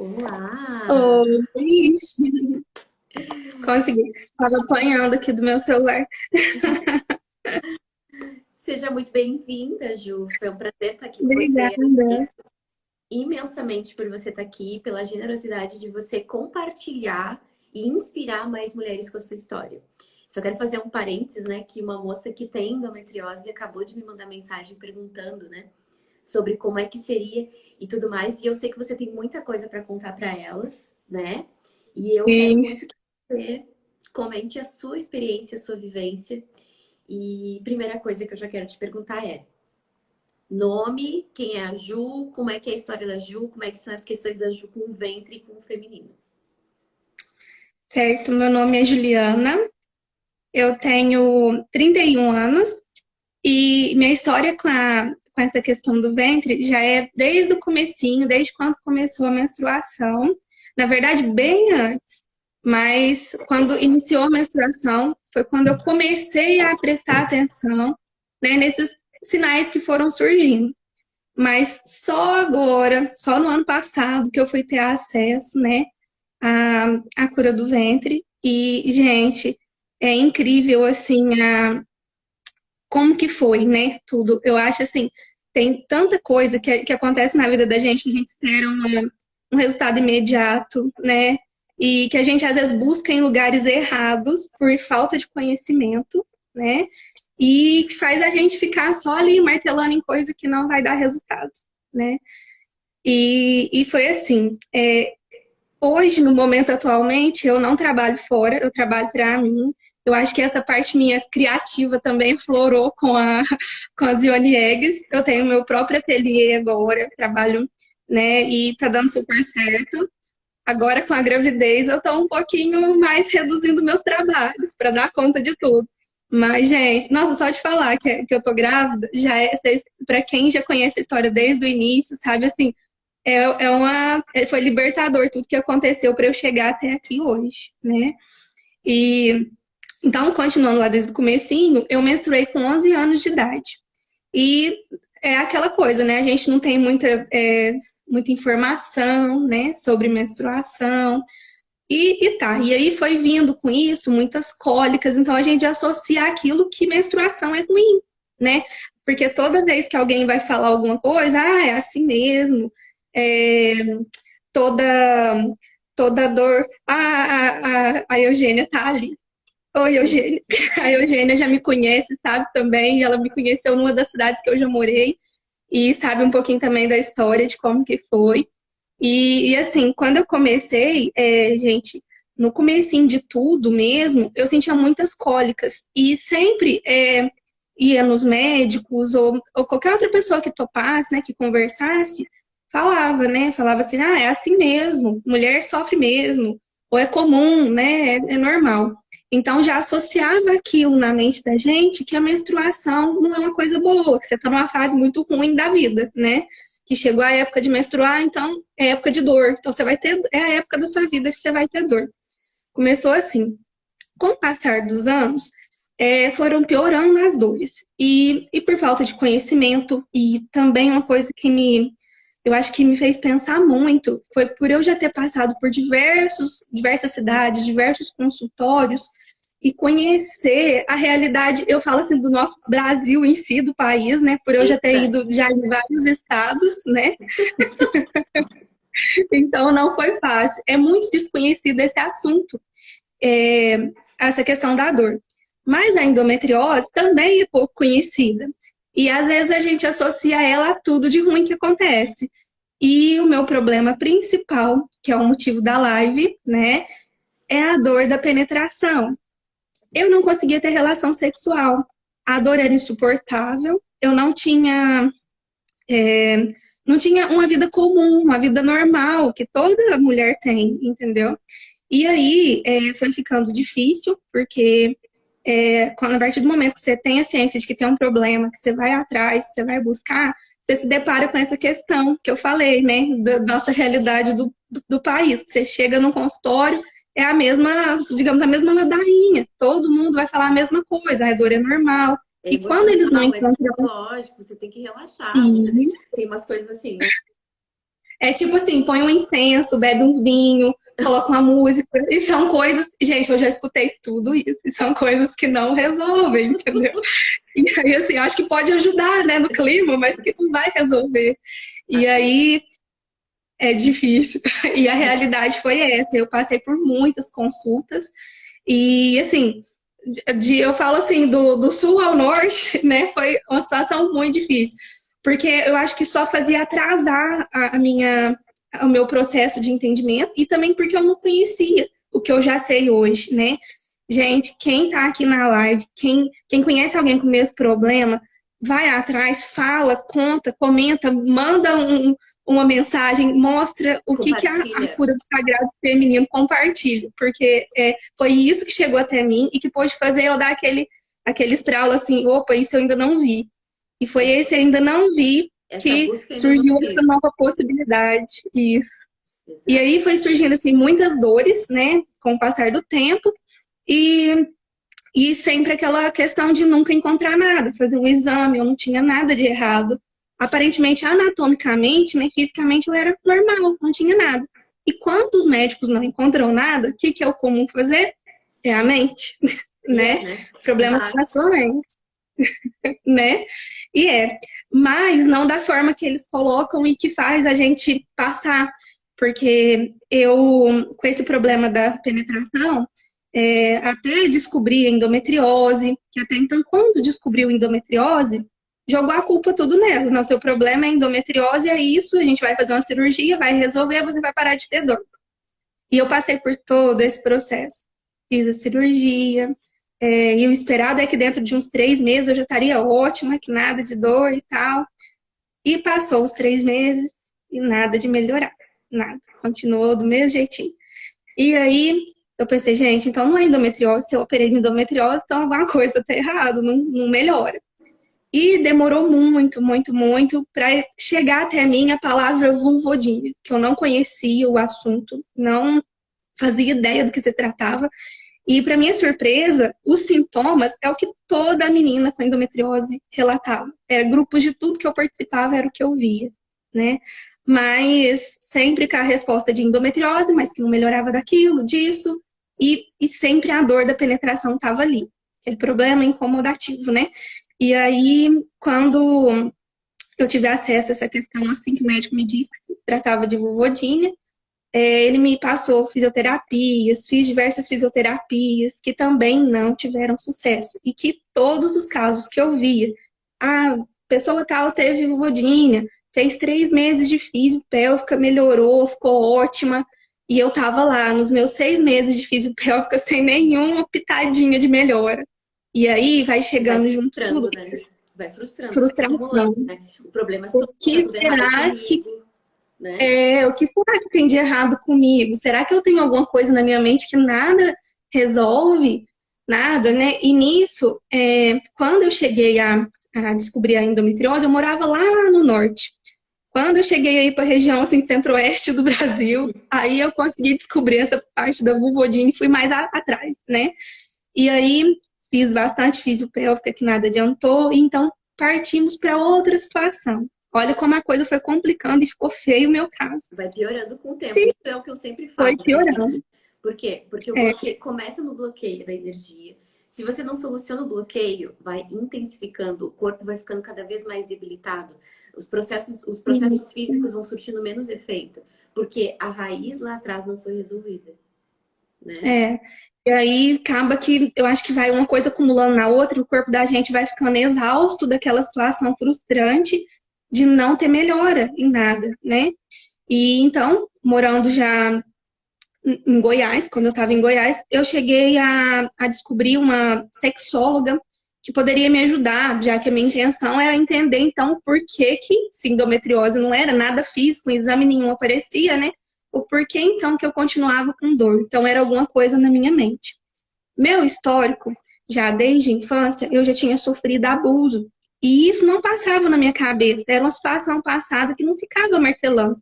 Olá! Oi, consegui. Estava apanhando aqui do meu celular. Seja muito bem-vinda, Ju. Foi um prazer estar aqui com você. Obrigada. Agradeço imensamente por você estar aqui, pela generosidade de você compartilhar e inspirar mais mulheres com a sua história. Só quero fazer um parênteses, né? Que uma moça que tem endometriose acabou de me mandar mensagem perguntando, né? Sobre como é que seria e tudo mais. E eu sei que você tem muita coisa para contar para elas, né? E eu quero E, muito que você comente a sua experiência, a sua vivência. E primeira coisa que eu já quero te perguntar é: nome, quem é a Ju, como é que é a história da Ju, como é que são as questões da Ju com o ventre e com o feminino. certo, meu nome é Juliana, eu tenho 31 anos e minha história com essa questão do ventre já é desde o comecinho, desde quando começou a menstruação. Na verdade, bem antes, mas quando iniciou a menstruação foi quando eu comecei a prestar atenção, né, nesses sinais que foram surgindo. Mas só agora, só no ano passado, que eu fui ter acesso, né, à cura do ventre. E, gente, é incrível, assim, como que foi, né, tudo. Eu acho, assim, tem tanta coisa que acontece na vida da gente que a gente espera um resultado imediato, né, e que a gente, às vezes, busca em lugares errados por falta de conhecimento, né, e que faz a gente ficar só ali martelando em coisa que não vai dar resultado, né. E foi assim, hoje, no momento atualmente, eu não trabalho fora, eu trabalho para mim. Eu acho que essa parte minha criativa também florou com as Ione Eggs. Eu tenho meu próprio ateliê agora, trabalho, né, e tá dando super certo. Agora, com a gravidez, eu tô um pouquinho mais reduzindo meus trabalhos para dar conta de tudo. Mas, gente, nossa, só de falar que eu tô grávida, já é, para quem já conhece a história desde o início, sabe assim, foi libertador tudo que aconteceu para eu chegar até aqui hoje, né? E então, continuando lá desde o comecinho, eu menstruei com 11 anos de idade. E é aquela coisa, né? A gente não tem muita informação, né, sobre menstruação. E tá, e aí foi vindo com isso muitas cólicas, então a gente associa aquilo que menstruação é ruim, né? Porque toda vez que alguém vai falar alguma coisa, é assim mesmo, é, toda, toda dor. A Eugênia tá ali. Oi, Eugênia. A Eugênia já me conhece, sabe também, e ela me conheceu numa das cidades que eu já morei, e sabe um pouquinho também da história de como que foi. E assim, quando eu comecei, gente, no comecinho de tudo mesmo, eu sentia muitas cólicas. E sempre ia nos médicos ou qualquer outra pessoa que topasse, né, que conversasse, falava, né? Falava assim, é assim mesmo, mulher sofre mesmo, ou é comum, né? É normal. Então já associava aquilo na mente da gente que a menstruação não é uma coisa boa, que você está numa fase muito ruim da vida, né? Que chegou a época de menstruar, então é época de dor. Então você vai ter, é a época da sua vida que você vai ter dor. Começou assim. Com o passar dos anos, foram piorando as dores. E por falta de conhecimento, e também uma coisa eu acho que me fez pensar muito, foi por eu já ter passado por diversas cidades, diversos consultórios, e conhecer a realidade, eu falo assim, do nosso Brasil em si, do país, né? Por eu já ter Eita! ido já em vários estados, né? Então não foi fácil. É muito desconhecido esse assunto, é, essa questão da dor. Mas a endometriose também é pouco conhecida. E às vezes a gente associa ela a tudo de ruim que acontece. E o meu problema principal, que é o motivo da live, né, é a dor da penetração. Eu não conseguia ter relação sexual. A dor era insuportável. Eu é, não tinha uma vida comum, uma vida normal, que toda mulher tem, entendeu? E aí foi ficando difícil, porque a partir do momento que você tem a ciência de que tem um problema, que você vai atrás, você vai buscar, você se depara com essa questão que eu falei, né? Da nossa realidade do país. Você chega num consultório, é a mesma, digamos, a mesma ladainha. Todo mundo vai falar a mesma coisa, a dor é normal. É E quando eles não emocional, é encontram psicológico, você tem que relaxar, você tem umas coisas assim, né? É tipo assim, põe um incenso, bebe um vinho, coloca uma música. E são coisas. Gente, eu já escutei tudo isso. E são coisas que não resolvem, entendeu? E aí, assim, acho que pode ajudar, né, no clima, mas que não vai resolver. E aí é difícil. E a realidade foi essa. Eu passei por muitas consultas. E assim, eu falo assim, do sul ao norte, né? Foi uma situação muito difícil. Porque eu acho que só fazia atrasar o meu processo de entendimento e também porque eu não conhecia o que eu já sei hoje, né? Gente, quem tá aqui na live, quem conhece alguém com o mesmo problema, vai atrás, fala, conta, comenta, manda uma mensagem, mostra o que a Compartilha. cura do sagrado feminino compartilha. Porque foi isso que chegou até mim e que pôde fazer eu dar aquele estralo assim, opa, isso eu ainda não vi. E foi esse ainda não vi Essa que busca eu ainda não surgiu essa fiz. nova possibilidade. Isso. E Exato. aí foi surgindo assim muitas dores, né, com o passar do tempo e, e sempre aquela questão de nunca encontrar nada, fazer um exame, eu não tinha nada de errado. Aparentemente, anatomicamente, né, fisicamente eu era normal, não tinha nada. E quando os médicos não encontram nada, o que é o comum fazer? É a mente, E né? né? Problema com a Mas sua mente, né? E mas não da forma que eles colocam e que faz a gente passar. Porque eu, com esse problema da penetração, até descobri a endometriose, que até então, quando descobriu endometriose, jogou a culpa tudo nela. Não, seu problema é endometriose, é isso, a gente vai fazer uma cirurgia, vai resolver, você vai parar de ter dor. E eu passei por todo esse processo. Fiz a cirurgia, e o esperado é que dentro de uns 3 meses eu já estaria ótima, que nada de dor e tal. E passou os 3 meses e nada de melhorar. Nada. Continuou do mesmo jeitinho. E aí eu pensei, gente, então não é endometriose. Se eu operei de endometriose, então alguma coisa está errado, não melhora. E demorou muito, muito, muito para chegar até mim a palavra vulvodinha, que eu não conhecia o assunto, não fazia ideia do que se tratava. E, para minha surpresa, os sintomas é o que toda menina com endometriose relatava. Era grupos de tudo que eu participava, era o que eu via, né? Mas sempre com a resposta de endometriose, mas que não melhorava daquilo, disso, e sempre a dor da penetração estava ali. Aquele problema incomodativo, né? E aí, quando eu tive acesso a essa questão, assim que o médico me disse que se tratava de vulvodinha, ele me passou fisioterapias, fiz diversas fisioterapias que também não tiveram sucesso. E que todos os casos que eu via, a pessoa tal teve vulvodinha, fez 3 meses de fisiopélvica, melhorou, ficou ótima. E eu tava lá nos meus 6 meses de fisiopélvica sem nenhuma pitadinha de melhora. E aí vai e vai chegando junto tudo frustrando, né? isso. Vai frustrando, vai Frustração. acumulando, né? O problema O sou eu, que tá tudo errado será que comigo, né? o que será que tem de errado comigo? Será que eu tenho alguma coisa na minha mente que nada resolve? Nada, né? E nisso, quando eu cheguei a descobrir a endometriose, eu morava lá no norte. Quando eu cheguei aí para a região assim, centro-oeste do Brasil, aí eu consegui descobrir essa parte da vulvodine e fui mais atrás, né? E aí fiz bastante fisiopélvica que nada adiantou, então partimos para outra situação. Olha como a coisa foi complicando e ficou feio o meu caso. Vai piorando com o tempo. Se Isso é o que eu sempre foi falo, né, piorando. gente? Por quê? Porque o É, bloqueio começa no bloqueio da energia. Se você não soluciona o bloqueio, vai intensificando, o corpo vai ficando cada vez mais debilitado. Os processos físicos vão surtindo menos efeito, porque a raiz lá atrás não foi resolvida, né? é. E aí acaba que eu acho que vai uma coisa acumulando na outra, e o corpo da gente vai ficando exausto daquela situação frustrante de não ter melhora em nada, né? E então, morando já em Goiás, quando eu estava em Goiás, eu cheguei a descobrir uma sexóloga que poderia me ajudar, já que a minha intenção era entender, então, por que se endometriose não era nada físico, exame nenhum aparecia, né? O porquê, então, que eu continuava com dor. Então, era alguma coisa na minha mente. Meu histórico, já desde a infância, eu já tinha sofrido abuso. E isso não passava na minha cabeça, era uma situação passada que não ficava martelando.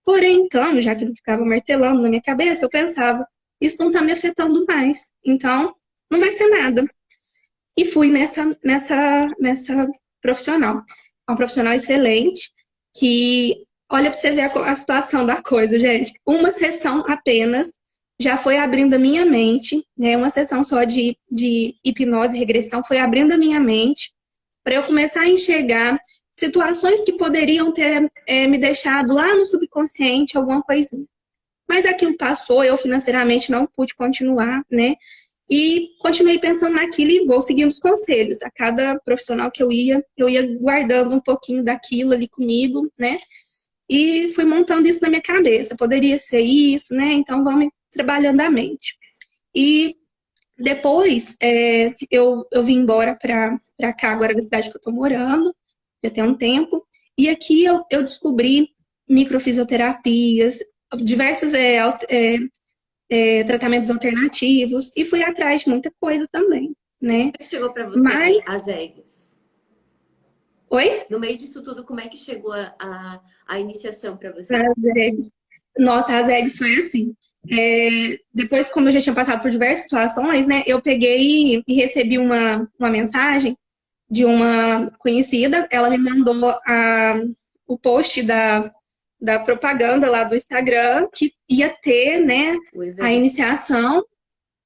Porém, então, já que não ficava martelando na minha cabeça, eu pensava, isso não está me afetando mais. Então, não vai ser nada. E fui nessa profissional. Uma profissional excelente, que olha pra você ver a situação da coisa, gente. Uma sessão apenas já foi abrindo a minha mente, né? Uma sessão só de hipnose e regressão foi abrindo a minha mente para eu começar a enxergar situações que poderiam ter me deixado lá no subconsciente, alguma coisinha. Mas aquilo passou, eu financeiramente não pude continuar, né? E continuei pensando naquilo e vou seguindo os conselhos. A cada profissional que eu ia guardando um pouquinho daquilo ali comigo, né? E fui montando isso na minha cabeça. Poderia ser isso, né? Então vamos trabalhando a mente. E depois eu vim embora para cá, agora da cidade que eu estou morando, já tem um tempo. E aqui eu descobri microfisioterapias, diversos tratamentos alternativos e fui atrás de muita coisa também, né? Como é que chegou para Mas, você as eggs? oi? No meio disso tudo, como é que chegou a iniciação para você? As eggs. Nossa, as eggs foi assim. Depois, como eu já tinha passado por diversas situações, né? Eu peguei e recebi uma mensagem de uma conhecida. Ela me mandou o post da propaganda lá do Instagram que ia ter, né, O a evento. iniciação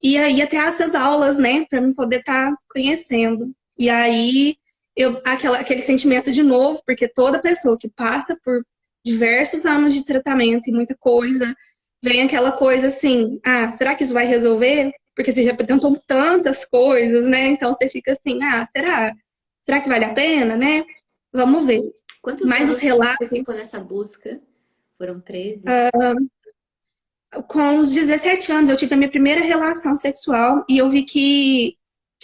e aí ia ter essas aulas, né, para eu poder estar conhecendo. E aí aquele sentimento de novo, porque toda pessoa que passa por diversos anos de tratamento e muita coisa, vem aquela coisa assim, ah, será que isso vai resolver? Porque você já tentou tantas coisas, né? Então você fica assim, ah, será? Será que vale a pena, né? Vamos ver. Quantos Mas os anos você ficou relatos, nessa busca? Foram 13? com os 17 anos, eu tive a minha primeira relação sexual e eu vi que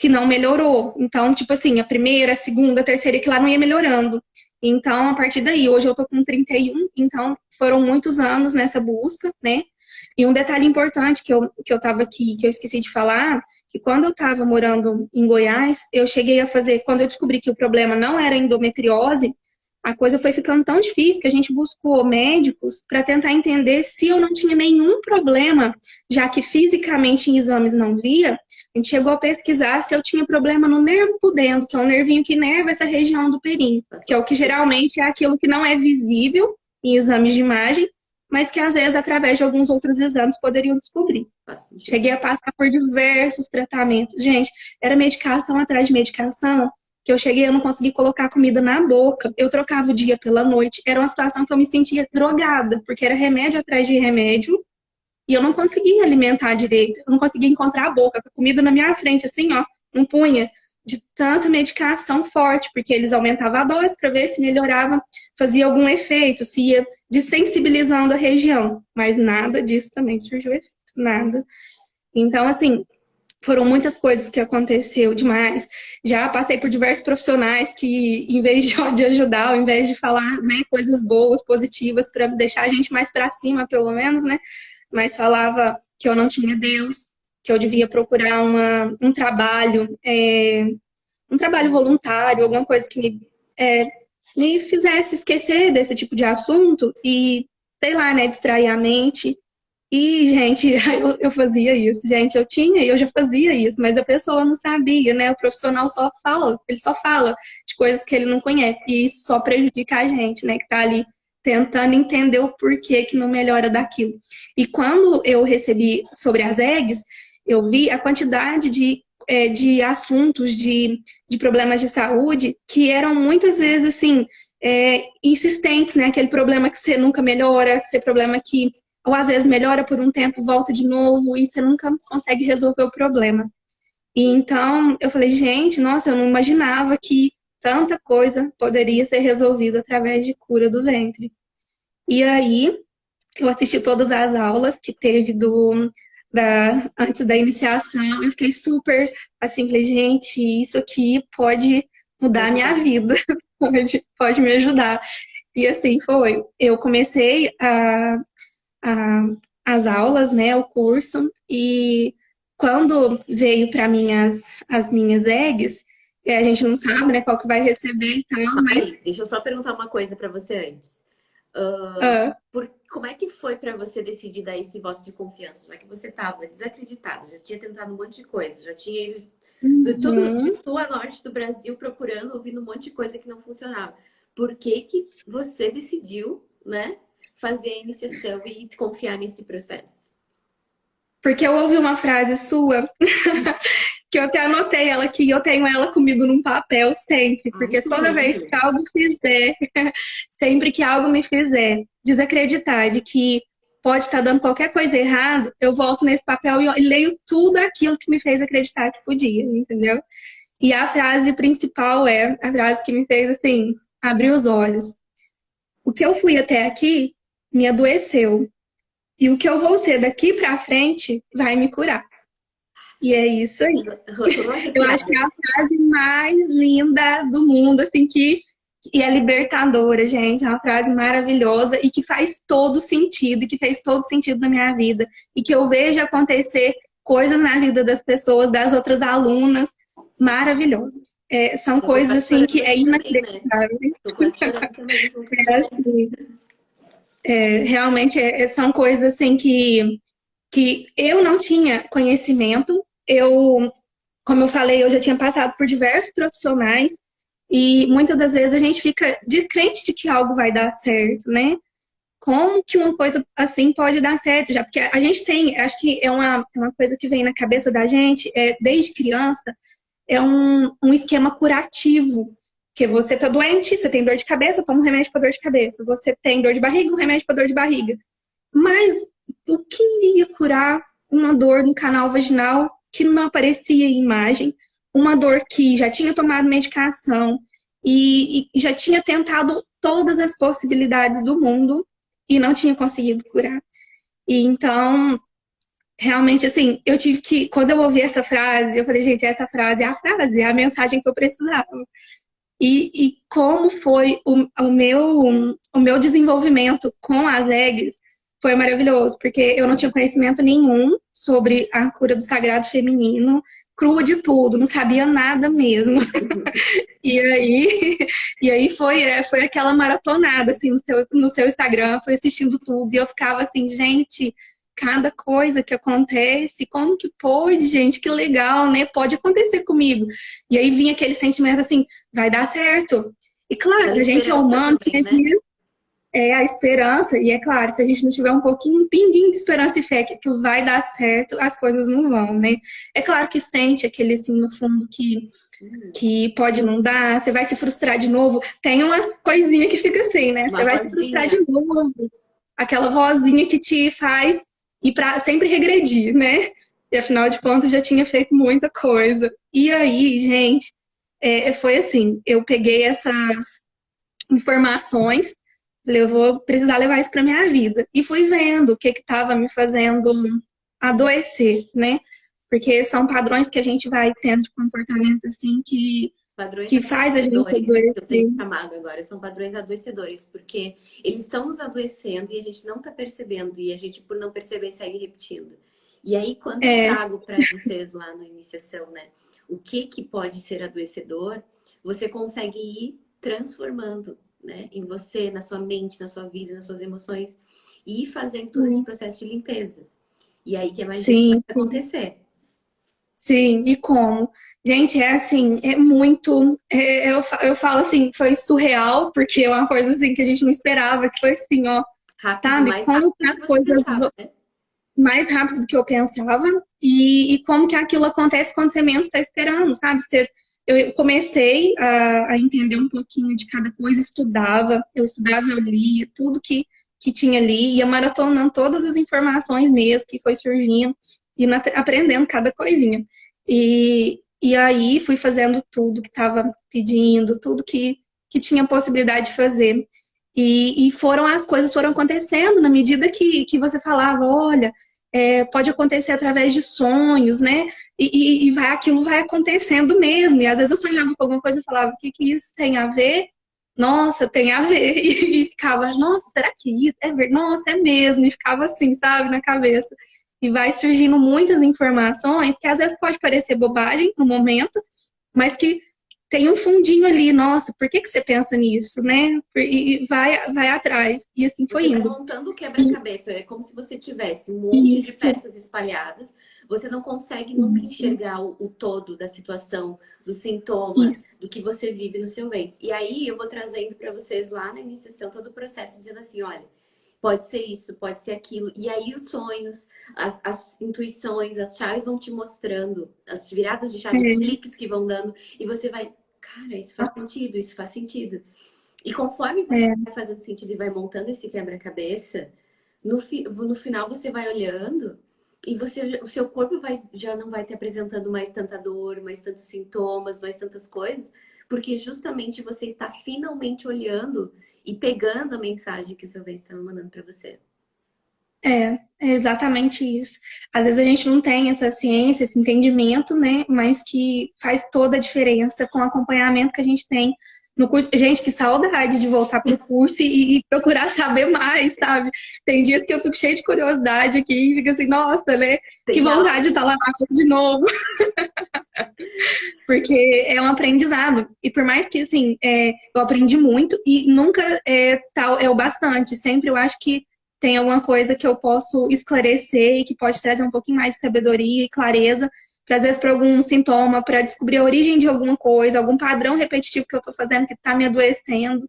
não melhorou. Então, tipo assim, a primeira, a segunda, a terceira, que lá não ia melhorando. Então, a partir daí, hoje eu tô com 31, então foram muitos anos nessa busca, né? E um detalhe importante que eu tava aqui, que eu esqueci de falar, que quando eu tava morando em Goiás, eu cheguei a fazer, quando eu descobri que o problema não era endometriose, a coisa foi ficando tão difícil que a gente buscou médicos para tentar entender se eu não tinha nenhum problema, já que fisicamente em exames não via. A gente chegou a pesquisar se eu tinha problema no nervo pudendo, que é um nervinho que nerva essa região do períneo, que é o que geralmente é aquilo que não é visível em exames de imagem, mas que às vezes através de alguns outros exames poderiam descobrir. Faz sentido. Cheguei a passar por diversos tratamentos. Gente, era medicação atrás de medicação, que eu cheguei, eu não consegui colocar comida na boca. Eu trocava o dia pela noite. Era uma situação que eu me sentia drogada, porque era remédio atrás de remédio, e eu não conseguia alimentar direito. Eu não conseguia encontrar a boca, com a comida na minha frente, assim, ó, não punha. De tanta medicação forte, porque eles aumentavam a dose para ver se melhorava, fazia algum efeito, se ia desensibilizando a região. Mas nada disso também surgiu efeito, nada. Então, assim, foram muitas coisas que aconteceu demais. Já passei por diversos profissionais que, em vez de ajudar, ao invés de falar, né, coisas boas, positivas, para deixar a gente mais para cima, pelo menos, né, mas falava que eu não tinha Deus, que eu devia procurar um trabalho voluntário, alguma coisa que me fizesse esquecer desse tipo de assunto e, sei lá, né, distrair a mente. E, gente, eu fazia isso, gente, eu tinha e eu já fazia isso, mas a pessoa não sabia, né? O profissional só fala, ele só fala de coisas que ele não conhece, e isso só prejudica a gente, né? Que tá ali tentando entender o porquê que não melhora daquilo. E quando eu recebi sobre as eggs, eu vi a quantidade de assuntos, de problemas de saúde, que eram muitas vezes, assim, insistentes, né? Aquele problema que você nunca melhora, aquele problema que ou às vezes melhora por um tempo, volta de novo e você nunca consegue resolver o problema. E então eu falei, gente, nossa, eu não imaginava que tanta coisa poderia ser resolvida através de cura do ventre. E aí eu assisti todas as aulas que teve antes da iniciação, eu fiquei super assim, falei, gente, isso aqui pode Me mudar a minha ajudar. vida, pode me ajudar. E assim foi. Eu comecei a, as aulas, né, o curso, e quando veio para mim as minhas eggs, a gente não sabe, né, qual que vai receber e tal, mas Aí, deixa eu só perguntar uma coisa para você antes. uh, Como é que foi para você decidir dar esse voto de confiança? Já que você estava desacreditado, já tinha tentado um monte de coisa, já tinha ido de tudo de uhum. sul a norte do Brasil procurando, ouvindo um monte de coisa que não funcionava. Por que que você decidiu, né, fazer a iniciação e confiar nesse processo? Porque eu ouvi uma frase sua, que eu até anotei ela aqui, eu tenho ela comigo num papel sempre, Ai, porque que toda vez lindo. que algo fizer, sempre que algo me fizer desacreditar de que pode estar dando qualquer coisa errada, eu volto nesse papel e leio tudo aquilo que me fez acreditar que podia, entendeu? E a frase principal é a frase que me fez, assim, abrir os olhos. O que eu fui até aqui me adoeceu. E o que eu vou ser daqui pra frente vai me curar. E é isso aí. Tô Eu acho que é arrepiada. a frase mais linda do mundo, assim, e é libertadora, gente. É uma frase maravilhosa e que faz todo sentido, e que fez todo sentido na minha vida. E que eu vejo acontecer coisas na vida das pessoas, das outras alunas, maravilhosas. É, são Eu tô coisas, quase assim, chorando que é aqui também, né? inacreditável. Tô quase chorando também junto com É, você. assim, realmente, são coisas, assim, que eu não tinha conhecimento. Como eu falei, eu já tinha passado por diversos profissionais e muitas das vezes a gente fica descrente de que algo vai dar certo, né? Como que uma coisa assim pode dar certo? Já porque a gente tem, acho que é uma coisa que vem na cabeça da gente, desde criança, é um esquema curativo. Que você tá doente, você tem dor de cabeça, toma um remédio para dor de cabeça. Você tem dor de barriga, um remédio para dor de barriga. Mas o que iria curar uma dor no canal vaginal que não aparecia em imagem? Uma dor que já tinha tomado medicação e já tinha tentado todas as possibilidades do mundo e não tinha conseguido curar. E então, realmente, assim, eu tive que, quando eu ouvi essa frase, eu falei, gente, essa frase é a frase, é a mensagem que eu precisava. E como foi o meu desenvolvimento com as eggs foi maravilhoso, porque eu não tinha conhecimento nenhum sobre a cura do sagrado feminino, crua de tudo, não sabia nada mesmo. E aí, e aí foi aquela maratonada assim, no seu Instagram, foi assistindo tudo, e eu ficava assim, gente, cada coisa que acontece, como que pode, gente, que legal, né? Pode acontecer comigo. E aí vinha aquele sentimento assim, vai dar certo. E Aquela claro, a gente é esperança humano, também, tinha né? dias, a esperança, e é claro, se a gente não tiver um pouquinho, um pinguinho de esperança e fé que aquilo vai dar certo, as coisas não vão, né? É claro que sente aquele assim no fundo Uhum. que pode não dar, você vai se frustrar de novo. Tem uma coisinha que fica assim, né? Você Uma vai se frustrar de vozinha. novo. Aquela vozinha que te faz ir para sempre regredir, né? E afinal de contas já tinha feito muita coisa. E aí, gente, foi assim, eu peguei essas informações, falei, eu vou precisar levar isso para minha vida. E fui vendo o que estava me fazendo adoecer, né? Porque são padrões que a gente vai tendo de comportamento assim Padrões que faz a gente adoecedores, que eu tenho adoecer. chamado agora, são padrões adoecedores, porque eles estão nos adoecendo e a gente não está percebendo, e a gente, por não perceber, segue repetindo. E aí, quando eu É, trago para vocês lá na iniciação, né, o que pode ser adoecedor, você consegue ir transformando, né, em você, na sua mente, na sua vida, nas suas emoções, e ir fazendo todo esse processo de limpeza. E aí que a magia sim, começa a acontecer. sim, e como? Gente, é assim, é muito. Eu falo assim, foi surreal, porque é uma coisa assim que a gente não esperava, que foi assim, ó, Rápido, sabe? mais Como rápido que do que as você coisas pensava, né? mais rápido do que eu pensava e como que aquilo acontece quando você menos está esperando, sabe? Eu comecei a entender um pouquinho de cada coisa, eu estudava, eu lia tudo que tinha ali, ia maratonando todas as informações mesmo que foi surgindo e aprendendo cada coisinha. E aí fui fazendo tudo que estava pedindo, tudo que tinha possibilidade de fazer. E as coisas foram acontecendo na medida que você falava, olha, pode acontecer através de sonhos, né? Aquilo vai acontecendo mesmo. E às vezes eu sonhava com alguma coisa e falava, o que que isso tem a ver? Nossa, tem a ver. E ficava, nossa, será que isso é verdade? Nossa, é mesmo. E ficava assim, sabe, na cabeça. E vai surgindo muitas informações que às vezes pode parecer bobagem no momento, mas que tem um fundinho ali, nossa, por que que você pensa nisso, né? E vai atrás. E assim foi Você vai indo. montando o E, quebra-cabeça. É como se você tivesse um monte de isso, peças espalhadas. Você não consegue nunca isso, enxergar o todo da situação, do sintoma, isso. do que você vive no seu ventre. E aí eu vou trazendo para vocês lá na iniciação todo o processo, dizendo assim, olha, pode ser isso, pode ser aquilo. E aí os sonhos, as intuições, as chaves vão te mostrando, as viradas de chave, os É, cliques que vão dando, e você vai, cara, isso faz sentido, isso faz sentido. E conforme você é, vai fazendo sentido e vai montando esse quebra-cabeça, no final você vai olhando e o seu corpo já não vai te apresentando mais tanta dor, mais tantos sintomas, mais tantas coisas, porque justamente você está finalmente olhando e pegando a mensagem que o seu ventre está mandando para você. é exatamente isso. Às vezes a gente não tem essa ciência, esse entendimento, né? Mas que faz toda a diferença com o acompanhamento que a gente tem no curso. Gente, que saudade de voltar para o curso e procurar saber mais, sabe? Tem dias que eu fico cheia de curiosidade aqui e fico assim, nossa, né? Que Tem vontade de aula. estar lá de novo, porque é um aprendizado. E por mais que, assim, eu aprendi muito e nunca tal é o bastante. Sempre eu acho que tem alguma coisa que eu posso esclarecer e que pode trazer um pouquinho mais de sabedoria e clareza, para às vezes para algum sintoma, para descobrir a origem de alguma coisa, algum padrão repetitivo que eu estou fazendo que está me adoecendo.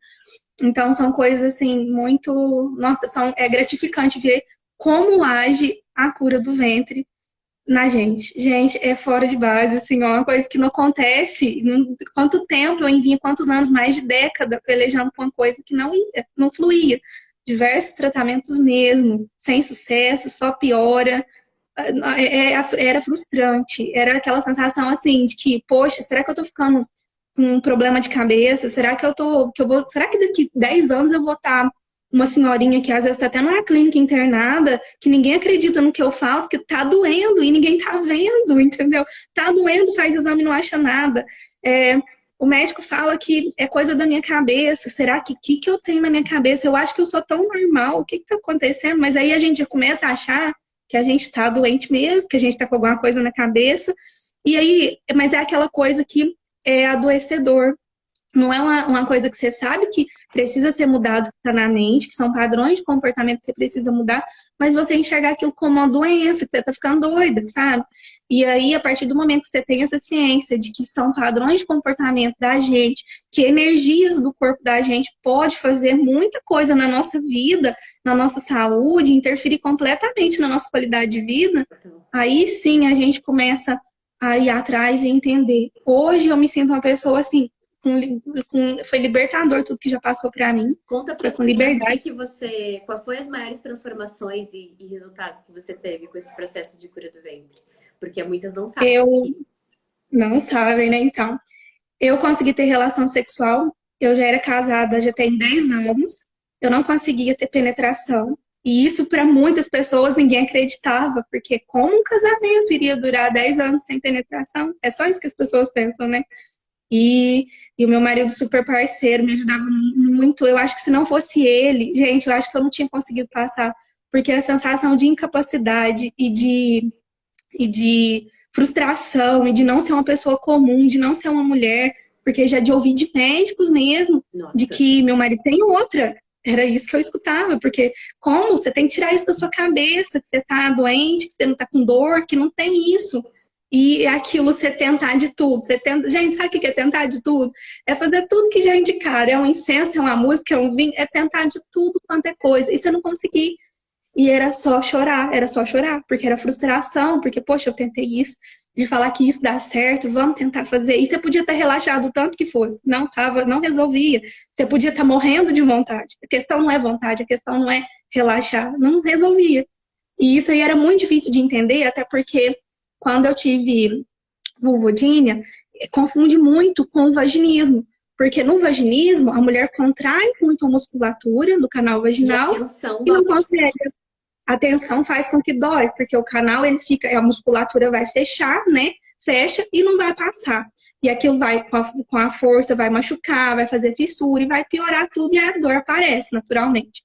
Então são coisas assim muito, nossa, é gratificante ver como age a cura do ventre na gente. Gente, é fora de base, assim, ó, uma coisa que não acontece. Quanto tempo eu envio, quantos anos, mais de década, pelejando com uma coisa que não ia, não fluía. Diversos tratamentos mesmo, sem sucesso, só piora. Era frustrante. Era aquela sensação assim de que, poxa, será que eu tô ficando com um problema de cabeça? Será que será que daqui 10 anos eu vou estar uma senhorinha que às vezes está até numa clínica internada, que ninguém acredita no que eu falo, porque tá doendo e ninguém tá vendo, entendeu? Tá doendo, faz exame e não acha nada. O médico fala que é coisa da minha cabeça. Será que eu tenho na minha cabeça? Eu acho que eu sou tão normal. O que está acontecendo? Mas aí a gente já começa a achar que a gente está doente mesmo, que a gente está com alguma coisa na cabeça. E aí, mas é aquela coisa que é adoecedor. Não é uma coisa que você sabe que precisa ser mudado, que está na mente, que são padrões de comportamento que você precisa mudar, mas você enxergar aquilo como uma doença, que você está ficando doida, sabe? E aí, a partir do momento que você tem essa ciência de que são padrões de comportamento da gente, que energias do corpo da gente pode fazer muita coisa na nossa vida, na nossa saúde, interferir completamente na nossa qualidade de vida, Então, aí sim a gente começa a ir atrás e entender. Hoje eu me sinto uma pessoa assim, foi libertador tudo que já passou pra mim. conta para Foi as com pessoas o que liberdade. que você, qual foi as maiores transformações e resultados que você teve com esse processo de cura do ventre? Porque muitas não sabem Eu aqui. não sabem, né? Então, eu consegui ter relação sexual. Eu já era casada, já tem 10 anos. Eu não conseguia ter penetração. E isso, para muitas pessoas, ninguém acreditava, porque como um casamento iria durar 10 anos sem penetração? É só isso que as pessoas pensam, né? E, e o meu marido super parceiro me ajudava muito. Eu acho que se não fosse ele, gente, eu acho que eu não tinha conseguido passar, porque a sensação de incapacidade e de frustração e de não ser uma pessoa comum, de não ser uma mulher, porque já de ouvir de médicos mesmo, de Nossa, que meu marido tem outra. Era isso que eu escutava, porque como você tem que tirar isso da sua cabeça, que você tá doente, que você não tá com dor, que não tem isso. E aquilo você tentar de tudo. Você tenta... Gente, sabe o que é tentar de tudo? É fazer tudo que já indicaram. É um incenso, é uma música, é um vinho, é tentar de tudo quanto é coisa. E você não conseguir. E era só chorar, porque era frustração, porque, poxa, eu tentei isso, de falar que isso dá certo, vamos tentar fazer. E você podia estar relaxado o tanto que fosse, não tava, não resolvia. Você podia estar morrendo de vontade. A questão não é vontade, a questão não é relaxar, não resolvia. E isso aí era muito difícil de entender, até porque quando eu tive vulvodínia, confunde muito com o vaginismo. Porque no vaginismo, a mulher contrai muito a musculatura do canal e a vaginal tensão e dói. não consegue. A tensão faz com que dói, porque o canal ele fica, a musculatura vai fechar, né? Fecha e não vai passar. E aquilo vai com a força, vai machucar, vai fazer fissura e vai piorar tudo e a dor aparece naturalmente.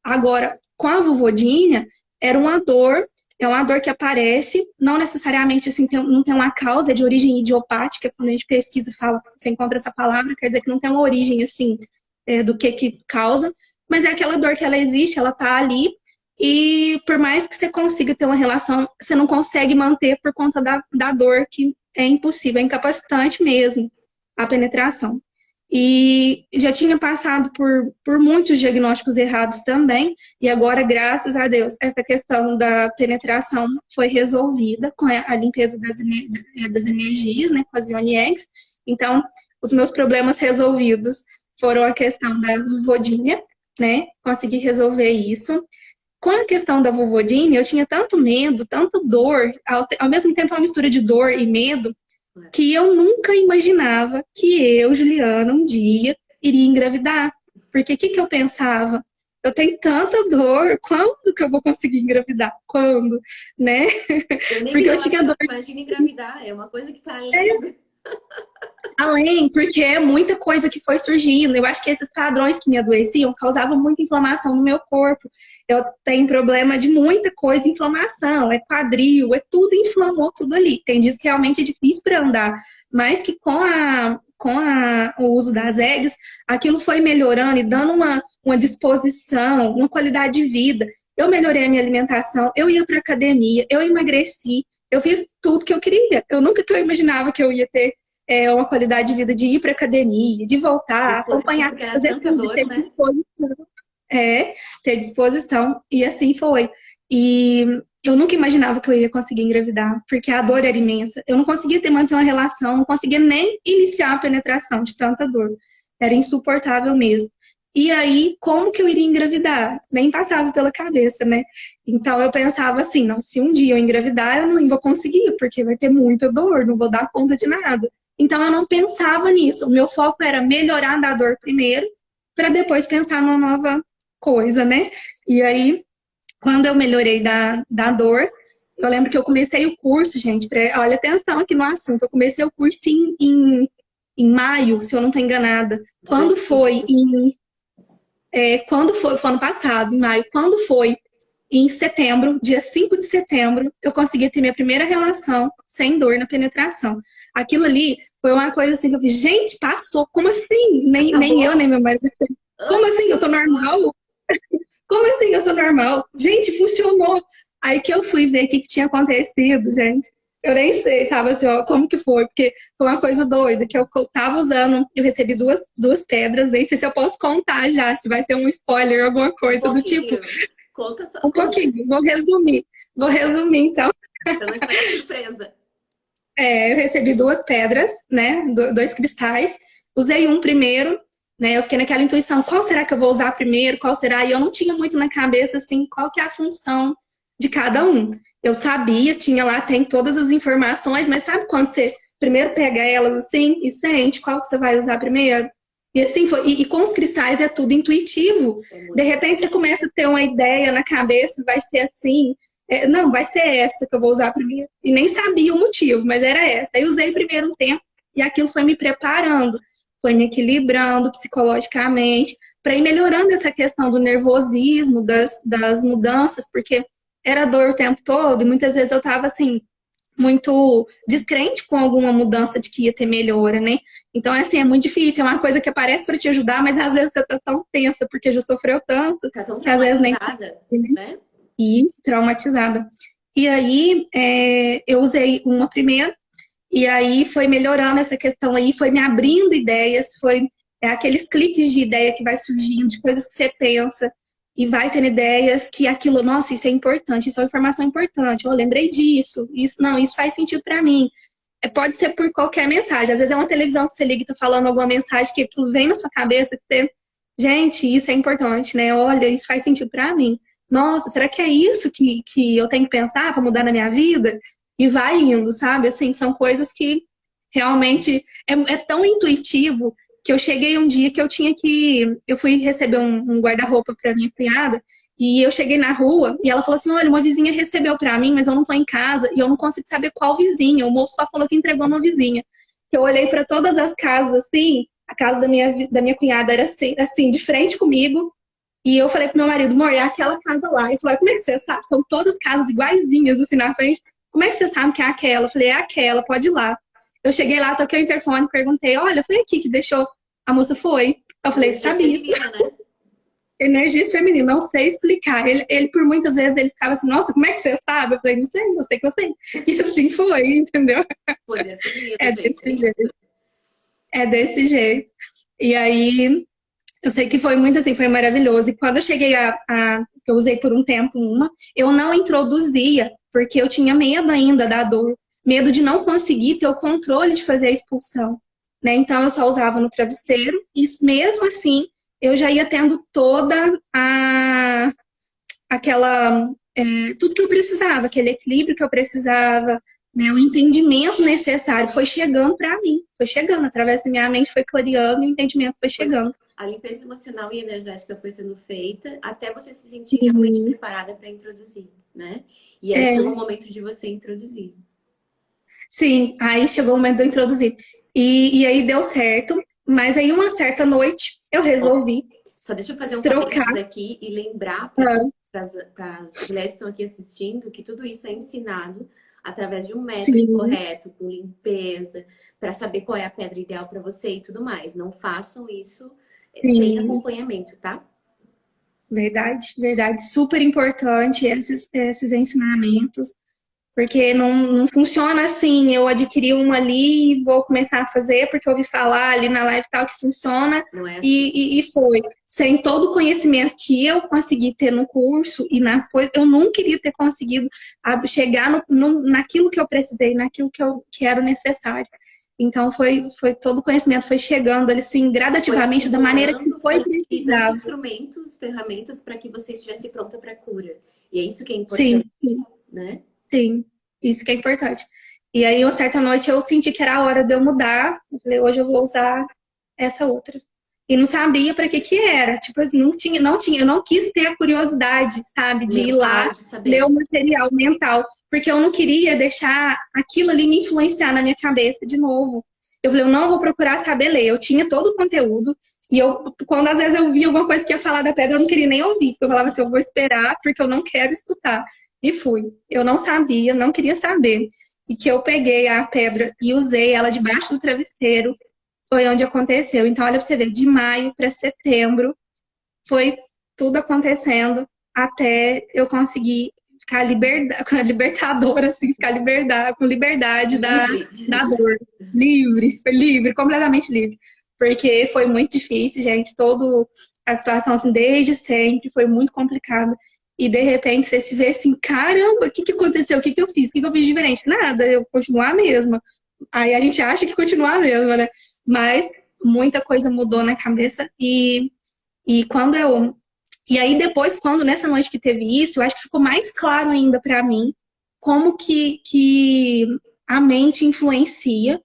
Agora, com a vulvodínia, era uma dor É uma dor que aparece, não necessariamente assim, não tem uma causa, é de origem idiopática. Quando a gente pesquisa e fala, você encontra essa palavra, quer dizer que não tem uma origem assim, do que causa, mas é aquela dor que ela existe, ela tá ali, e por mais que você consiga ter uma relação, você não consegue manter por conta da dor, que é impossível, é incapacitante mesmo a penetração. E já tinha passado por muitos diagnósticos errados também, e agora, graças a Deus, essa questão da penetração foi resolvida com a limpeza das energias, né, com as Ioni Eggs. Então, os meus problemas resolvidos foram a questão da vulvodinha, né, consegui resolver isso. Com a questão da vulvodinha, eu tinha tanto medo, tanta dor, ao mesmo tempo uma mistura de dor e medo, que eu nunca imaginava que eu, Juliana, um dia iria engravidar. Porque o que eu pensava? Eu tenho tanta dor, quando que eu vou conseguir engravidar? Quando? Né? Eu nem me Porque eu tinha relaciono, dor. imagina engravidar, é uma coisa que tá além. Além, porque é muita coisa que foi surgindo. Eu acho que esses padrões que me adoeciam causavam muita inflamação no meu corpo. Eu tenho problema de muita coisa, inflamação, é quadril, é tudo, inflamou tudo ali. Tem dias que realmente é difícil para andar, mas que o uso das eggs, aquilo foi melhorando e dando uma disposição, uma qualidade de vida. Eu melhorei a minha alimentação, eu ia para academia, eu emagreci, eu fiz tudo que eu queria. Eu nunca que eu imaginava que eu ia ter uma qualidade de vida de ir para academia, de voltar, Disposição, acompanhar, porque era fazer tanta tudo, dor, ter né? disposição. Ter disposição. E assim foi. E eu nunca imaginava que eu ia conseguir engravidar, porque a dor era imensa. Eu não conseguia manter uma relação, não conseguia nem iniciar a penetração de tanta dor. Era insuportável mesmo. E aí, como que eu iria engravidar? Nem passava pela cabeça, né? Então eu pensava assim, não, se um dia eu engravidar, eu não vou conseguir, porque vai ter muita dor, não vou dar conta de nada. Então eu não pensava nisso. O meu foco era melhorar da dor primeiro, para depois pensar numa nova coisa, né? E aí, quando eu melhorei da dor, eu lembro que eu comecei o curso, gente, olha atenção aqui no assunto, eu comecei o curso em maio, se eu não estou enganada. De 2020. Quando foi ano passado, em maio, quando foi em setembro, dia 5 de setembro, eu consegui ter minha primeira relação sem dor na penetração. Aquilo ali foi uma coisa assim que eu fiz, gente, passou, como assim? Nem eu, nem Acabou? meu marido. Como Ai, assim? Eu tô misericórdia. normal? Como assim eu tô normal? Gente, funcionou. Aí que eu fui ver o que tinha acontecido, gente. Eu nem sei, sabe, assim, ó, como que foi, porque foi uma coisa doida, que eu tava usando, eu recebi duas pedras, nem sei se eu posso contar já, se vai ser um spoiler, alguma Um coisa do tipo, pouquinho. Conta só, um conta, pouquinho, vou resumir então. pra não estragar a surpresa. Eu recebi duas pedras, né, dois cristais, usei um primeiro, né, eu fiquei naquela intuição, qual será que eu vou usar primeiro, qual será? E eu não tinha muito na cabeça, assim, qual que é a função de cada um. Eu sabia, tinha lá, tem todas as informações, mas sabe quando você primeiro pega elas assim e sente qual que você vai usar primeiro? E assim foi. E com os cristais é tudo intuitivo. É De muito. repente você começa a ter uma ideia na cabeça, vai ser assim. Não, vai ser essa que eu vou usar primeiro. E nem sabia o motivo, mas era essa. Aí usei primeiro um tempo e aquilo foi me preparando, foi me equilibrando psicologicamente, para ir melhorando essa questão do nervosismo, das mudanças, porque era dor o tempo todo e muitas vezes eu estava assim, muito descrente com alguma mudança de que ia ter melhora, né? Então, assim, é muito difícil, é uma coisa que aparece para te ajudar, mas às vezes você tá tão tensa porque já sofreu tanto, Tá tão que às vezes nem traumatizada, né? isso, traumatizada. E aí, eu usei uma primeira, e aí foi melhorando essa questão aí, foi me abrindo ideias, foi aqueles cliques de ideia que vai surgindo, de coisas que você pensa, e vai tendo ideias que aquilo, nossa, isso é importante, isso é uma informação importante, eu lembrei disso, isso não, isso faz sentido para mim. Pode ser por qualquer mensagem, às vezes é uma televisão que você liga e tá falando alguma mensagem que aquilo vem na sua cabeça, que você, gente, isso é importante, né? Olha, isso faz sentido para mim. Nossa, será que é isso que eu tenho que pensar para mudar na minha vida? E vai indo, sabe? Assim, são coisas que realmente é tão intuitivo que eu cheguei um dia que eu tinha que. Eu fui receber um guarda-roupa para minha cunhada e eu cheguei na rua e ela falou assim: olha, uma vizinha recebeu para mim, mas eu não tô em casa e eu não consigo saber qual vizinha. O moço só falou que entregou uma vizinha. Que eu olhei para todas as casas assim, a casa da minha cunhada era assim, de frente comigo E eu falei pro meu marido, amor, é aquela casa lá. Ele falou, como é que você sabe? São todas casas iguaizinhas, assim, na frente. Como é que você sabe que é aquela? Eu falei, é aquela, pode ir lá. Eu cheguei lá, toquei o interfone, perguntei, olha, foi aqui que deixou. A moça foi. Eu falei, Energia sabia. feminina, né? Energia feminina, não sei explicar. Ele, por muitas vezes, ele ficava assim, nossa, como é que você sabe? Eu falei, não sei, eu sei que eu sei. E assim foi, entendeu? Poder feminino, É gente, é desse isso. jeito. É desse jeito. E aí, eu sei que foi muito assim, foi maravilhoso. E quando eu cheguei eu usei por um tempo uma, eu não introduzia, porque eu tinha medo ainda da dor, medo de não conseguir ter o controle de fazer a expulsão, né? Então eu só usava no travesseiro, e mesmo assim eu já ia tendo toda aquela tudo que eu precisava, aquele equilíbrio que eu precisava, né, o entendimento necessário foi chegando para mim, foi chegando através da minha mente, foi clareando e o entendimento foi Foi, chegando. a limpeza emocional e energética foi sendo feita até você se sentir realmente Uhum. preparada para introduzir, né? E aí É, chegou o momento de você introduzir. sim, aí chegou o momento de eu introduzir. E aí deu certo, mas aí uma certa noite eu Ó, resolvi só deixa eu fazer um trocar. parênteses aqui e lembrar para Ah, as mulheres que estão aqui assistindo que tudo isso é ensinado através de um método sim, correto, com limpeza, para saber qual é a pedra ideal para você e tudo mais. Não façam isso sem sim, acompanhamento, tá? verdade, verdade. Super importante esses ensinamentos. Porque não funciona assim, eu adquiri uma ali e vou começar a fazer porque eu ouvi falar ali na live e tal que funciona Não é assim. e foi. Sem todo o conhecimento que eu consegui ter no curso e nas coisas, eu não queria ter conseguido chegar naquilo que eu precisei, naquilo que era necessário. Então foi todo o conhecimento foi chegando ali assim Foi gradativamente da maneira que acumulando, foi foi te dando precisava. instrumentos, ferramentas para que você estivesse pronta para a cura. E é isso que é importante, Sim, sim. né? Sim, isso que é importante. E aí, uma certa noite, eu senti que era a hora de eu mudar. Eu falei, hoje eu vou usar essa outra. E não sabia para que era. Tipo, assim, eu não quis ter a curiosidade, sabe, de ir lá Mental de ler o saber. material mental, porque eu não queria deixar aquilo ali me influenciar na minha cabeça de novo. Eu falei, eu não vou procurar saber ler. Eu tinha todo o conteúdo. E eu, quando às vezes eu via alguma coisa que ia falar da pedra, eu não queria nem ouvir. Eu falava assim, eu vou esperar, porque eu não quero escutar. E fui. Eu não sabia, não queria saber. E que eu peguei a pedra e usei ela debaixo do travesseiro, foi onde aconteceu. Então, olha pra você ver, de maio para setembro, foi tudo acontecendo até eu conseguir ficar libertadora, assim, ficar com liberdade Livre. da dor. Livre, foi livre, completamente livre. Porque foi muito difícil, gente. Toda a situação, assim, desde sempre, foi muito complicada. E de repente você se vê assim, caramba, o que que aconteceu? O que que eu fiz? O que que eu fiz diferente? Nada, eu continuo a mesma. Aí a gente acha que continua a mesma, né? Mas muita coisa mudou na cabeça e quando eu e aí depois, quando nessa noite que teve isso, eu acho que ficou mais claro ainda para mim como que a mente influencia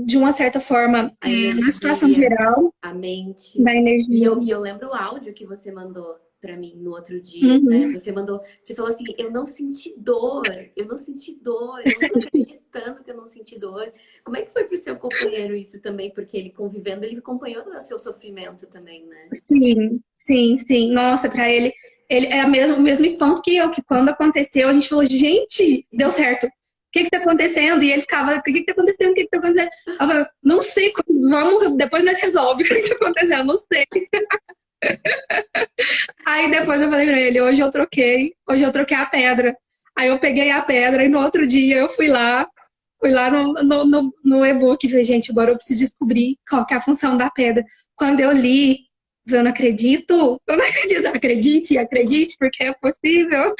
de uma certa forma A na situação energia, geral a mente. da E energia. eu lembro o áudio que você mandou para mim no outro dia, né? Uhum. Você falou assim, eu não senti dor, eu não tô acreditando que eu não senti dor. Como é que foi pro seu companheiro isso também? Porque ele convivendo, ele acompanhou todo o seu sofrimento também, né? Sim, sim, sim. Nossa, para ele é o mesmo espanto que eu, que quando aconteceu, a gente falou, gente, deu certo. O que que tá acontecendo? E ele ficava, o que que tá acontecendo? O que que tá acontecendo? Eu falava, não sei, vamos, depois nós resolve o que que tá acontecendo, não sei. Aí depois eu falei pra ele, hoje eu troquei a pedra. Aí eu peguei a pedra e no outro dia eu fui lá no e-book e falei, gente, agora eu preciso descobrir qual que é a função da pedra. Quando eu li, eu não acredito, eu não acredito, acredite, acredite, porque é possível.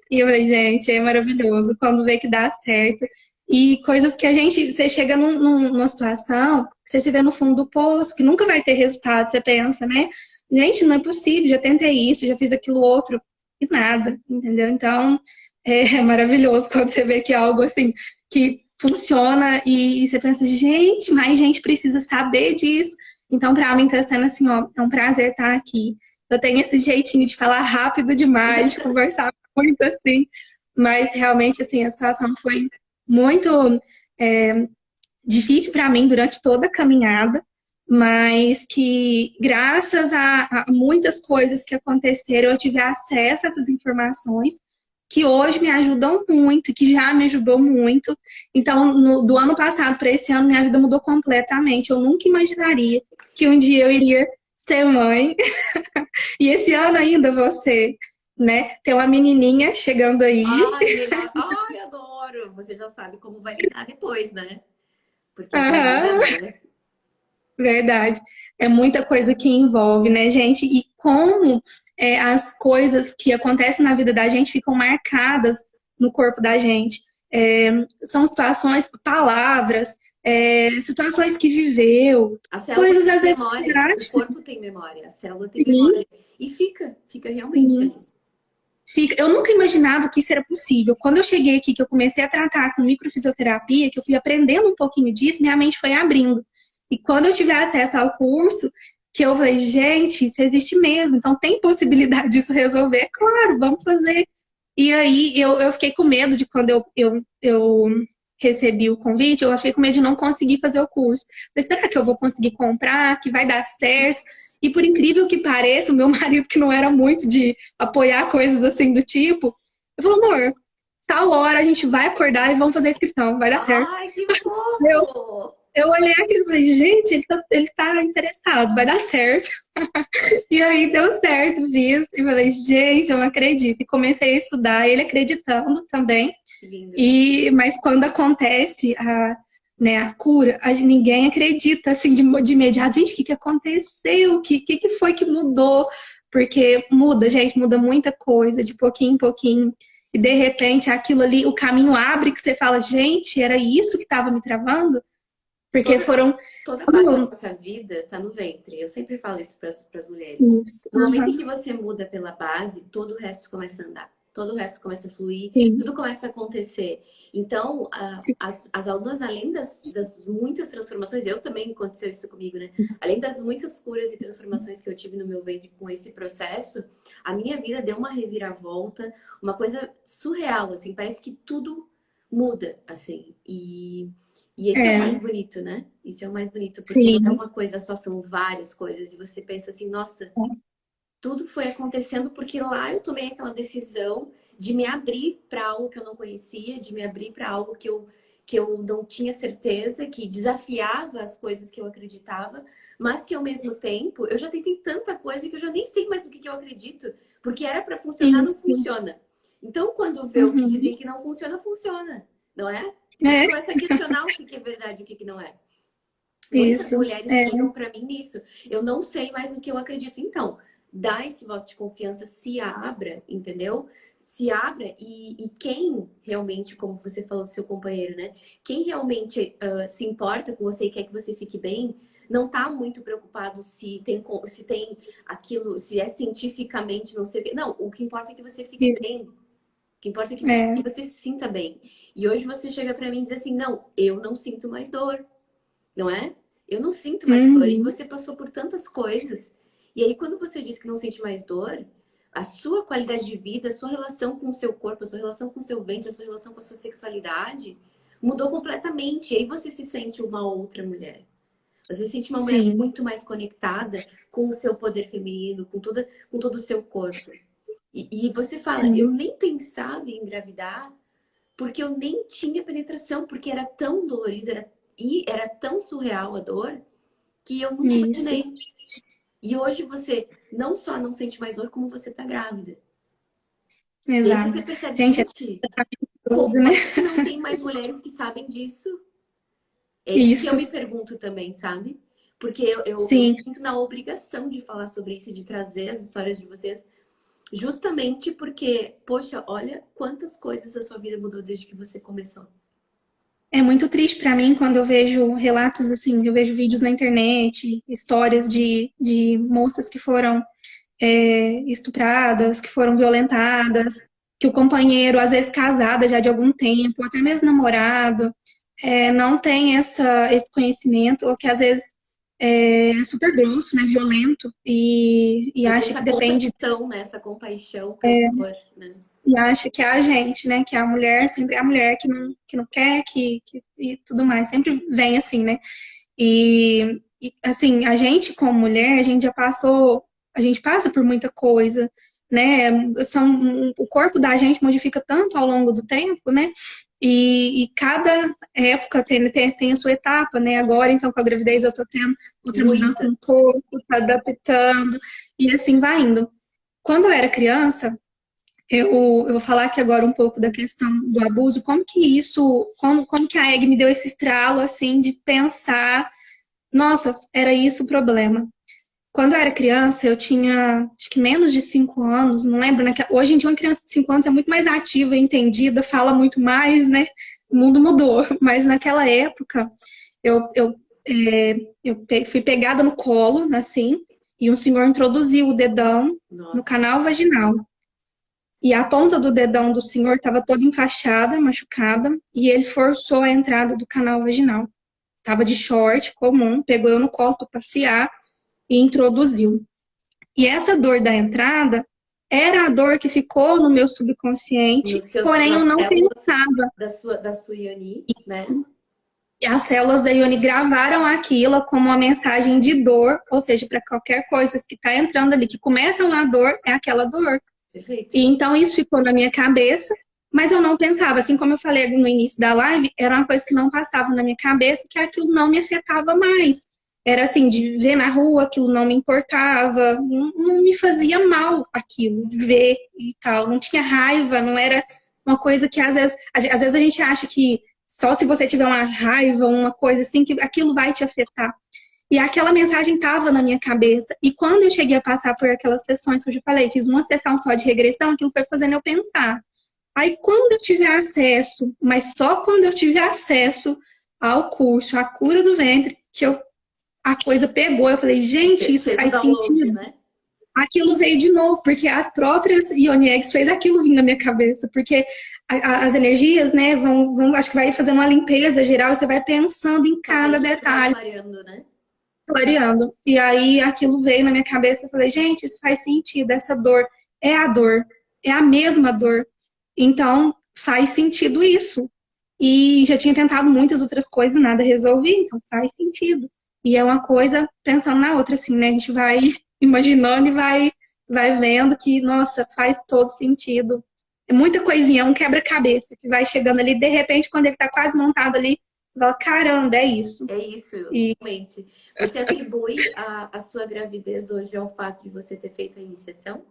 E eu falei, gente, é maravilhoso quando vê que dá certo. E coisas que você chega numa situação, você se vê no fundo do poço, que nunca vai ter resultado, você pensa, né? Gente, não é possível, já tentei isso, já fiz aquilo outro, e nada, entendeu? Então, é maravilhoso quando você vê que é algo assim, que funciona e você pensa, gente, mais gente precisa saber disso. Então, para mim, tá sendo assim, ó, é um prazer estar aqui. Eu tenho esse jeitinho de falar rápido demais, de conversar muito assim, mas realmente assim a situação foi muito é, difícil para mim durante toda a caminhada, mas que graças a muitas coisas que aconteceram, eu tive acesso a essas informações que hoje me ajudam muito, que já me ajudou muito. Então, do ano passado para esse ano, minha vida mudou completamente. Eu nunca imaginaria que um dia eu iria ser mãe. E esse ano ainda você, né, tem uma menininha chegando aí. Ai, melhor. Ai, adoro. Você já sabe como vai lidar depois, né? Porque é vida, Aham, né? verdade. É muita coisa que envolve, né, gente? E como as coisas que acontecem na vida da gente ficam marcadas no corpo da gente. É, são situações, palavras, situações que viveu, A célula coisas tem às vezes memória, o práticas. corpo tem memória, a célula tem memória. E fica realmente Sim. ali. Eu nunca imaginava que isso era possível. Quando eu cheguei aqui, que eu comecei a tratar com microfisioterapia, que eu fui aprendendo um pouquinho disso, minha mente foi abrindo. E quando eu tive acesso ao curso, que eu falei, gente, isso existe mesmo, então tem possibilidade disso resolver? É claro, vamos fazer. E aí eu fiquei com medo de quando eu recebi o convite, eu fiquei com medo de não conseguir fazer o curso. Falei, será que eu vou conseguir comprar? Que vai dar certo? E por incrível que pareça, o meu marido, que não era muito de apoiar coisas assim do tipo, eu falei, amor, tal hora a gente vai acordar e vamos fazer a inscrição, vai dar certo. Ai, que Eu, fofo! eu olhei aqui e falei, gente, ele tá interessado, vai dar certo. E aí deu certo, fiz, e falei, gente, eu não acredito. E comecei a estudar, ele acreditando também. Que lindo. Mas quando acontece né, a cura, ninguém acredita assim de imediato. Gente, o que aconteceu? O que foi que mudou? Porque muda, gente, muda muita coisa, de pouquinho em pouquinho. E de repente aquilo ali, o caminho abre que você fala, gente, era isso que estava me travando? Porque Toda, foram. toda parte da nossa vida está no ventre. Eu sempre falo isso para as mulheres. Isso. No momento em Aham, que você muda pela base, todo o resto começa a andar. Todo o resto começa a fluir, sim, tudo começa a acontecer. Então, sim. as alunas, além das muitas transformações, eu também aconteceu isso comigo, né? Além das muitas curas e transformações que eu tive no meu ventre com esse processo, a minha vida deu uma reviravolta, uma coisa surreal, assim, parece que tudo muda, assim. E esse é o mais É, bonito, né? Isso é o mais bonito, porque não é sim. uma coisa só, são várias coisas. E você pensa assim, nossa, tudo foi acontecendo porque lá eu tomei aquela decisão de me abrir para algo que eu não conhecia, de me abrir para algo que eu não tinha certeza, que desafiava as coisas que eu acreditava, mas que ao mesmo tempo eu já tentei tanta coisa que eu já nem sei mais no que eu acredito, porque era para funcionar, não Isso. funciona. Então, quando vê o que Uhum. dizem que não funciona, funciona, não é? E você É, começa a questionar o que é verdade e o que não é. Muitas isso. mulheres É, chegam para mim nisso. Eu não sei mais o que eu acredito. Então, dá esse voto de confiança, se abra, entendeu? Se abra e quem realmente, como você falou do seu companheiro, né? Quem realmente se importa com você e quer que você fique bem, não tá muito preocupado se tem aquilo, se é cientificamente, não sei o quê. Não, o que importa é que você fique bem. isso. O que importa é que É, você se sinta bem. E hoje você chega para mim e diz assim: não, eu não sinto mais dor, não é? Eu não sinto mais dor. E uhum. você passou por tantas coisas. E aí, quando você diz que não sente mais dor, a sua qualidade de vida, a sua relação com o seu corpo, a sua relação com o seu ventre, a sua relação com a sua sexualidade mudou completamente. E aí você se sente uma outra mulher. Você se sente uma mulher Sim, muito mais conectada com o seu poder feminino, com todo o seu corpo. E você fala, eu sim. nem pensava em engravidar porque eu nem tinha penetração, porque era tão dolorido, era tão surreal a dor que eu nunca Isso, imaginei. E hoje você não só não sente mais dor, como você tá grávida. E aí você exato. percebe, Gente, é gente, tudo, como né? é que não tem mais mulheres que sabem disso? É isso que eu Isso, me pergunto também, sabe? Porque eu me sim. sinto na obrigação de falar sobre isso, de trazer as histórias de vocês, justamente porque, poxa, olha quantas coisas a sua vida mudou desde que você começou. É muito triste pra mim quando eu vejo relatos assim, eu vejo vídeos na internet, histórias de moças que foram estupradas, que foram violentadas, que o companheiro, às vezes casada já de algum tempo, até mesmo namorado, não tem esse conhecimento, ou que às vezes é super grosso, né, violento, e Não tem acha essa que depende, conexão, né? Essa compaixão pela dor, né? e acha que é a gente, né, que a mulher sempre é a mulher que não quer, e tudo mais, sempre vem assim, né? assim, a gente como mulher, a gente passa por muita coisa, né? O corpo da gente modifica tanto ao longo do tempo, né? E cada época tem a sua etapa, né? Agora, então, com a gravidez, eu tô tendo outra mudança Muitas. no corpo, tá adaptando, e assim vai indo. Quando eu era criança, eu vou falar aqui agora um pouco da questão do abuso, como que a Egg me deu esse estralo, assim, de pensar, nossa, era isso o problema. Quando eu era criança, eu tinha, acho que menos de 5 anos, não lembro, né? Hoje em dia uma criança de 5 anos é muito mais ativa, entendida, fala muito mais, né? O mundo mudou, mas naquela época, eu, eu, fui pegada no colo, assim, e um senhor introduziu o dedão no Nossa. canal vaginal. E a ponta do dedão do senhor estava toda enfaixada, machucada, e ele forçou a entrada do canal vaginal. Tava de short comum, pegou eu no colo para passear e introduziu. E essa dor da entrada era a dor que ficou no meu subconsciente, porém eu Nas não células pensava. da sua Ioni, né? E as células da Ione gravaram aquilo como uma mensagem de dor, ou seja, para qualquer coisa que está entrando ali, que começa uma dor, é aquela dor. Perfeito. E então isso ficou na minha cabeça, mas eu não pensava, assim como eu falei no início da live, era uma coisa que não passava na minha cabeça, que aquilo não me afetava mais. Era assim, de ver na rua, aquilo não me importava, não me fazia mal aquilo, ver e tal. Não tinha raiva, não era uma coisa que às vezes a gente acha que só se você tiver uma raiva, uma coisa assim, que aquilo vai te afetar. E aquela mensagem estava na minha cabeça. E quando eu cheguei a passar por aquelas sessões que eu já falei, fiz uma sessão só de regressão, aquilo foi fazendo eu pensar. Aí quando eu tiver acesso, mas só quando eu tiver acesso ao curso, à cura do ventre, a coisa pegou. Eu falei, gente, isso Fez o faz download, sentido. né? Aquilo veio de novo, porque as próprias Ioni Eggs fez aquilo vir na minha cabeça, porque as energias, né, acho que vai fazendo uma limpeza geral, você vai pensando em Tua cada mente vai detalhe, clareando, né? clareando. E aí aquilo veio na minha cabeça, eu falei, gente, isso faz sentido, essa dor é a dor, é a mesma dor. Então, faz sentido isso. E já tinha tentado muitas outras coisas, nada resolvi, então faz sentido. E é uma coisa pensando na outra, assim, né? A gente vai imaginando e vai vendo que, nossa, faz todo sentido. É muita coisinha, é um quebra-cabeça que vai chegando ali, de repente, quando ele tá quase montado ali, você fala, caramba, é isso. É isso, E realmente. Você atribui a sua gravidez hoje ao fato de você ter feito a iniciação?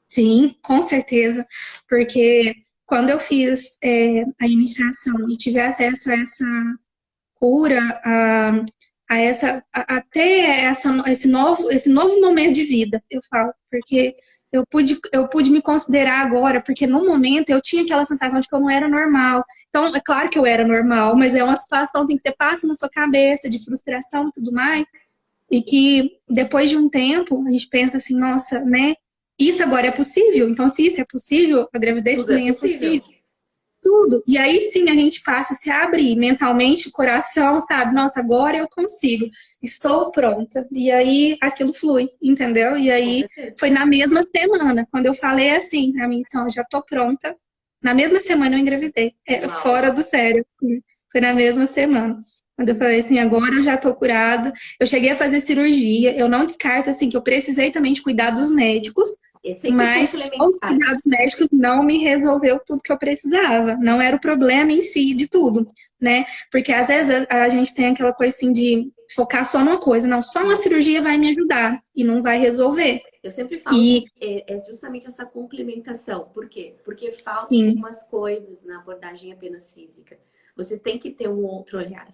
sim, com certeza, porque quando eu fiz a iniciação e tive acesso a essa cura, até esse novo momento de vida, eu falo, porque eu pude me considerar agora, porque no momento eu tinha aquela sensação de que eu não era normal. Então, é claro que eu era normal, mas é uma situação assim, que você passa na sua cabeça, de frustração e tudo mais, e que depois de um tempo a gente pensa assim, nossa, né? Isso agora é possível? Então, se isso é possível, a gravidez Tudo é também é possível. possível. Tudo. E aí sim a gente passa a se abrir mentalmente, o coração, sabe? Nossa, agora eu consigo. Estou pronta. E aí aquilo flui, entendeu? E Com aí certeza. foi na mesma semana, quando eu falei assim pra mim, assim, ó, já tô pronta. Na mesma semana eu engravidei. É Uau. fora do sério. Assim. Foi na mesma semana. Quando eu falei assim, agora eu já tô curada. Eu cheguei a fazer cirurgia. Eu não descarto assim que eu precisei também de cuidar dos médicos, É sempre mas só os complementar. cuidados médicos não me resolveu tudo que eu precisava. Não era o problema em si de tudo, né? Porque às vezes a gente tem aquela coisa assim de focar só numa coisa. Não, só uma cirurgia vai me ajudar e não vai resolver. Eu sempre falo E que é justamente essa complementação. Por quê? Porque faltam sim, algumas coisas na abordagem apenas física. Você tem que ter um outro olhar.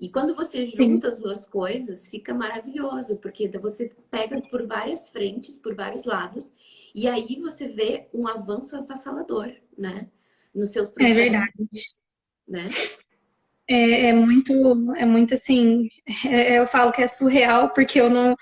E quando você sim, junta as duas coisas, fica maravilhoso, porque você pega por várias frentes, por vários lados, e aí você vê um avanço avassalador, né? Nos seus é processos, verdade. né? É muito assim, eu falo que é surreal porque eu não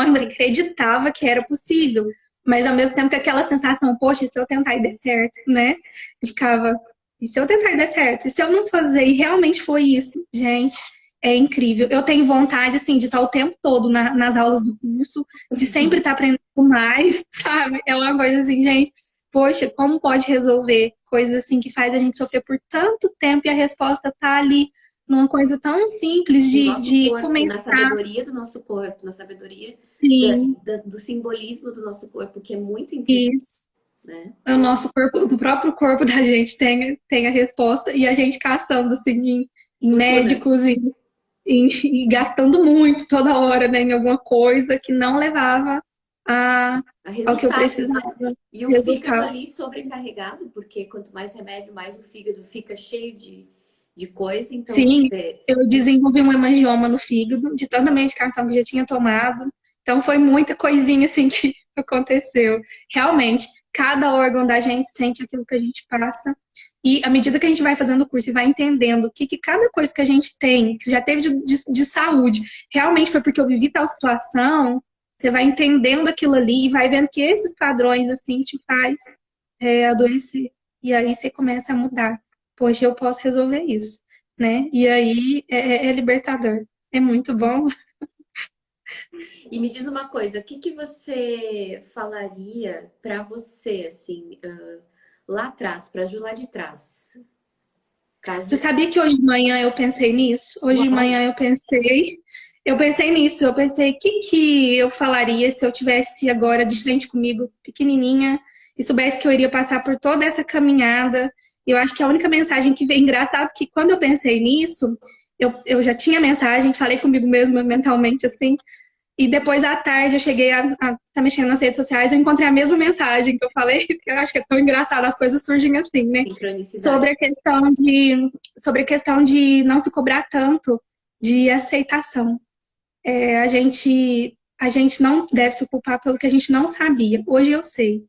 acreditava que era possível. Mas ao mesmo tempo que aquela sensação, poxa, e se eu tentar e der certo, né? Eu ficava, e se eu tentar e der certo? E se eu não fazer? E realmente foi isso, gente. É incrível. Eu tenho vontade, assim, de estar o tempo todo nas aulas do curso, de sempre estar aprendendo mais, sabe? É uma coisa assim, gente. Poxa, como pode resolver coisas assim que faz a gente sofrer por tanto tempo e a resposta tá ali numa coisa tão simples No nosso de corpo, na comentar, sabedoria do nosso corpo, na sabedoria sim, do simbolismo do nosso corpo, que é muito incrível, isso. né? O nosso corpo, o próprio corpo da gente tem a resposta e a gente gastando assim em Fortunas. médicos e gastando muito toda hora, né, em alguma coisa que não levava a, A ao que eu resultados, né? precisava, E o fígado ali resultados. sobrecarregado, porque quanto mais remédio, mais o fígado fica cheio de coisa. Então, Sim, eu desenvolvi um hemangioma no fígado de tanta medicação que já tinha tomado. Então foi muita coisinha assim que aconteceu. Realmente, cada órgão da gente sente aquilo que a gente passa. E à medida que a gente vai fazendo o curso e vai entendendo que cada coisa que a gente tem, que já teve de saúde, realmente foi porque eu vivi tal situação, você vai entendendo aquilo ali e vai vendo que esses padrões assim te faz adoecer. E aí você começa a mudar. Poxa, eu posso resolver isso, né? E aí é libertador. É muito bom. e me diz uma coisa, o que que você falaria para você, assim, lá atrás, para Ju lá de trás? Você Caso sabia que hoje de manhã eu pensei nisso? Hoje de uau, manhã eu pensei nisso. Eu pensei, o que que eu falaria se eu tivesse agora de frente comigo, pequenininha, e soubesse que eu iria passar por toda essa caminhada. Eu acho que a única mensagem que veio, engraçado que quando eu pensei nisso, eu já tinha mensagem, falei comigo mesma mentalmente assim. E depois à tarde eu cheguei a tá mexendo nas redes sociais, eu encontrei a mesma mensagem que eu falei, que eu acho que é tão engraçado, as coisas surgem assim, né? sincronicidade. Sobre a questão sobre a questão de não se cobrar tanto de aceitação. A gente não deve se culpar pelo que a gente não sabia. Hoje eu sei,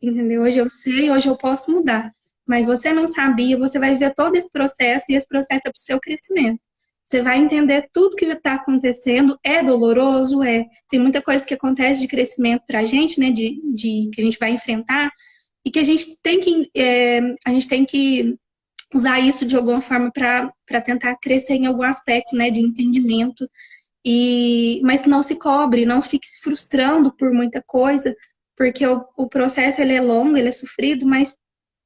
entendeu? Hoje eu sei, hoje eu posso mudar. Mas você não sabia, você vai ver todo esse processo e esse processo é para o seu crescimento. Você vai entender tudo que está acontecendo. É doloroso, é. Tem muita coisa que acontece de crescimento para a gente, né? Que a gente vai enfrentar e que a gente tem que usar isso de alguma forma para tentar crescer em algum aspecto, né? De entendimento mas não se cobre, não fique se frustrando por muita coisa, porque o processo ele é longo, ele é sofrido, mas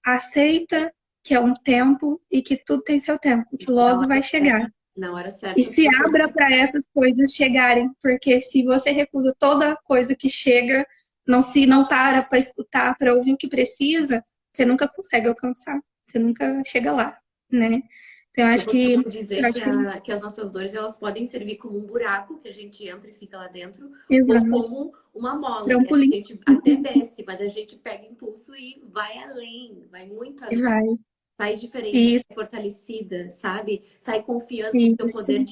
aceita que é um tempo e que tudo tem seu tempo, que Na logo vai hora certa, chegar. na hora E certa se você abra vai. para essas coisas chegarem, porque se você recusa toda coisa que chega, não para escutar, para ouvir o que precisa, você nunca consegue alcançar, você nunca chega lá, né? Então Eu costumo dizer eu acho que que as nossas dores elas podem servir como um buraco que a gente entra e fica lá dentro, ou exato, como uma mola, que a trampolim, gente até desce, mas a gente pega impulso e vai além, vai muito além. vai. Sai diferente, Isso, sai fortalecida, sabe? Sai confiando no seu isso, poder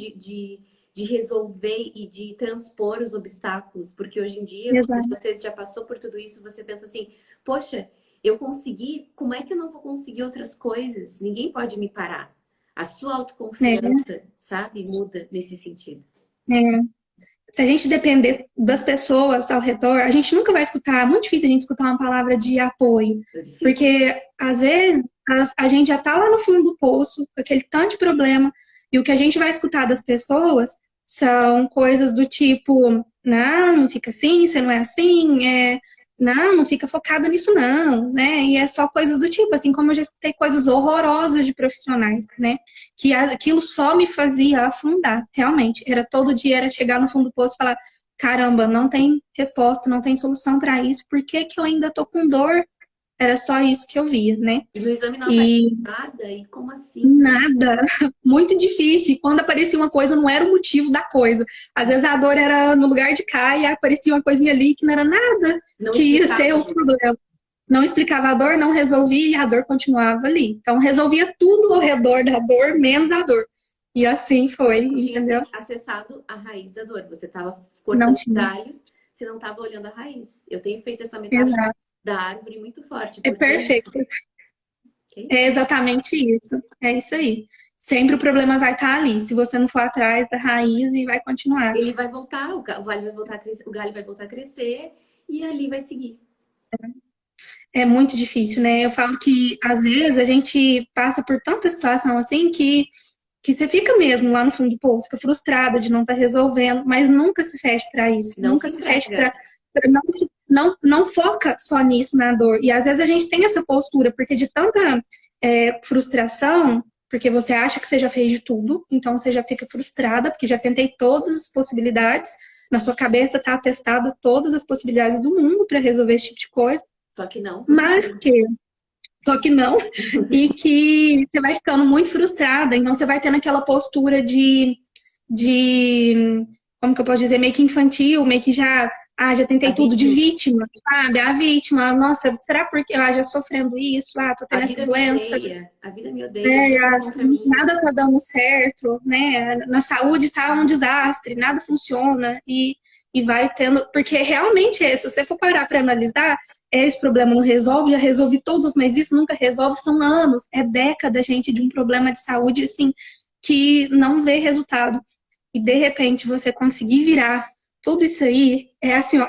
de resolver e de transpor os obstáculos. Porque hoje em dia, quando exato. você já passou por tudo isso, você pensa assim: poxa, eu consegui, como é que eu não vou conseguir outras coisas? Ninguém pode me parar. A sua É, autoconfiança, sabe, muda nesse sentido. é. Se a gente depender das pessoas ao redor, a gente nunca vai escutar. É muito difícil a gente escutar uma palavra de apoio, É difícil. porque às vezes a gente já tá lá no fundo do poço, com aquele tanto de problema, e o que a gente vai escutar das pessoas são coisas do tipo, não fica assim, você não é assim, não fica focada nisso não, né? E é só coisas do tipo, assim como eu já escutei coisas horrorosas de profissionais, né? Que aquilo só me fazia afundar, realmente. Era todo dia, era chegar no fundo do poço e falar, caramba, não tem resposta, não tem solução para isso, por que que eu ainda tô com dor? Era só isso que eu via, né? E no exame não aparece E nada, e como assim? nada, muito difícil. E quando aparecia uma coisa, não era o motivo da coisa. Às vezes a dor era no lugar de cá e aparecia uma coisinha ali que não era nada Não que ia ser explicava. o problema. Não explicava a dor, não resolvia e a dor continuava ali. Então resolvia tudo ao redor da dor, menos a dor. E assim foi, Não tinha entendeu? acessado a raiz da dor. Você estava Não cortando tinha. galhos, você não estava olhando a raiz. Eu tenho feito essa metáfora Exato. da árvore muito forte, É porque é isso. perfeito. Que é É isso. exatamente isso. É isso aí. Sempre o problema vai estar ali. Se você não for atrás da raiz e vai continuar. Ele vai voltar, o galho vai voltar a crescer, o galho vai voltar a crescer e ali vai seguir. É muito difícil, né? Eu falo que às vezes a gente passa por tanta situação assim que você fica mesmo lá no fundo do poço, fica frustrada de não estar resolvendo, mas nunca se fecha para isso, Não nunca se se fecha entrega. para não foca só nisso na dor. E às vezes a gente tem essa postura, porque de tanta frustração, porque você acha que você já fez de tudo, então você já fica frustrada, porque já tentei todas as possibilidades, na sua cabeça tá atestado todas as possibilidades do mundo para resolver esse tipo de coisa, Só que não. mas que só que não, e que você vai ficando muito frustrada, então você vai tendo aquela postura de, como que eu posso dizer, meio que infantil, meio que já A tentei tudo de vítima. vítima, sabe? A vítima, nossa, será porque eu já sofrendo isso? Tô A tendo essa vida me doença, odeia. A vida me odeia. Nada é bom pra mim. nada tá dando certo, né? Na saúde tá um desastre, nada funciona e vai tendo, porque realmente é, se você for parar para analisar, esse problema não resolve, já resolvi todos, mas isso nunca resolve, são anos, é década, gente, de um problema de saúde, assim, que não vê resultado. E de repente você conseguir virar tudo isso aí, é assim, ó,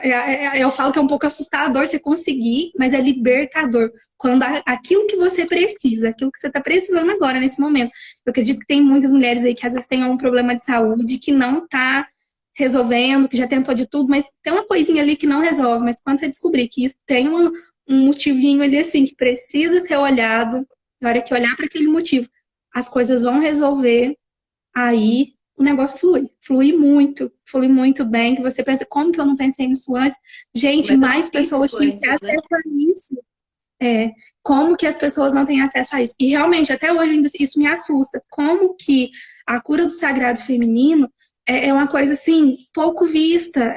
eu falo que é um pouco assustador você conseguir, mas é libertador. Quando aquilo que você precisa, aquilo que você está precisando agora, nesse momento. Eu acredito que tem muitas mulheres aí que às vezes têm um problema de saúde que não está resolvendo, que já tentou de tudo, mas tem uma coisinha ali que não resolve. Mas quando você descobrir que isso tem um motivinho ali assim, que precisa ser olhado, na hora que olhar para aquele motivo, as coisas vão resolver, aí o negócio flui muito bem, que você pensa, como que eu não pensei nisso antes? Gente, Mas eu não mais fiz pessoas isso tinham que ter antes, né? acesso a isso. É, como que as pessoas não têm acesso a isso? E realmente, até hoje ainda isso me assusta. Como que a cura do sagrado feminino é uma coisa assim, pouco vista,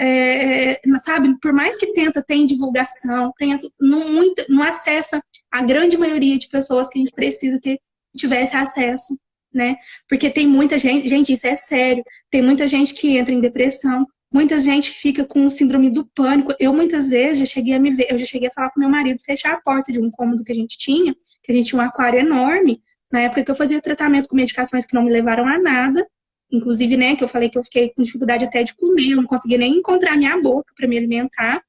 sabe? Por mais que tenta, tem divulgação, não acessa a grande maioria de pessoas que a gente precisa que tivesse acesso, né? Porque tem muita gente, isso é sério, tem muita gente que entra em depressão, muita gente fica com síndrome do pânico. Eu muitas vezes já cheguei a me ver, eu já cheguei a falar com meu marido fechar a porta de um cômodo que a gente tinha um aquário enorme, na época que eu fazia tratamento com medicações que não me levaram a nada, inclusive, né, que eu falei que eu fiquei com dificuldade até de comer, eu não conseguia nem encontrar minha boca para me alimentar,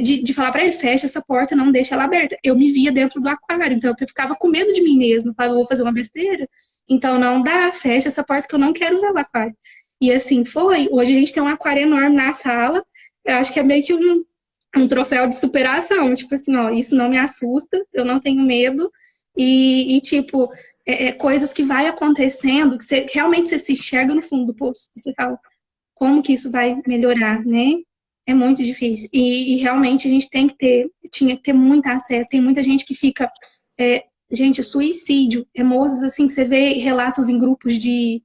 de falar para ele, fecha essa porta, não deixa ela aberta. Eu me via dentro do aquário, então eu ficava com medo de mim mesma, eu falava, eu vou fazer uma besteira, então não dá, fecha essa porta que eu não quero ver o aquário. E assim foi. Hoje a gente tem um aquário enorme na sala. Eu acho que é meio que um troféu de superação. Tipo assim, ó, isso não me assusta, eu não tenho medo. Tipo, coisas que vai acontecendo, que você, realmente você se enxerga no fundo do poço. E você fala, como que isso vai melhorar, né? É muito difícil. E realmente a gente tinha que ter muito acesso. Tem muita gente que fica. Gente, suicídio. Moças assim que você vê relatos em grupos de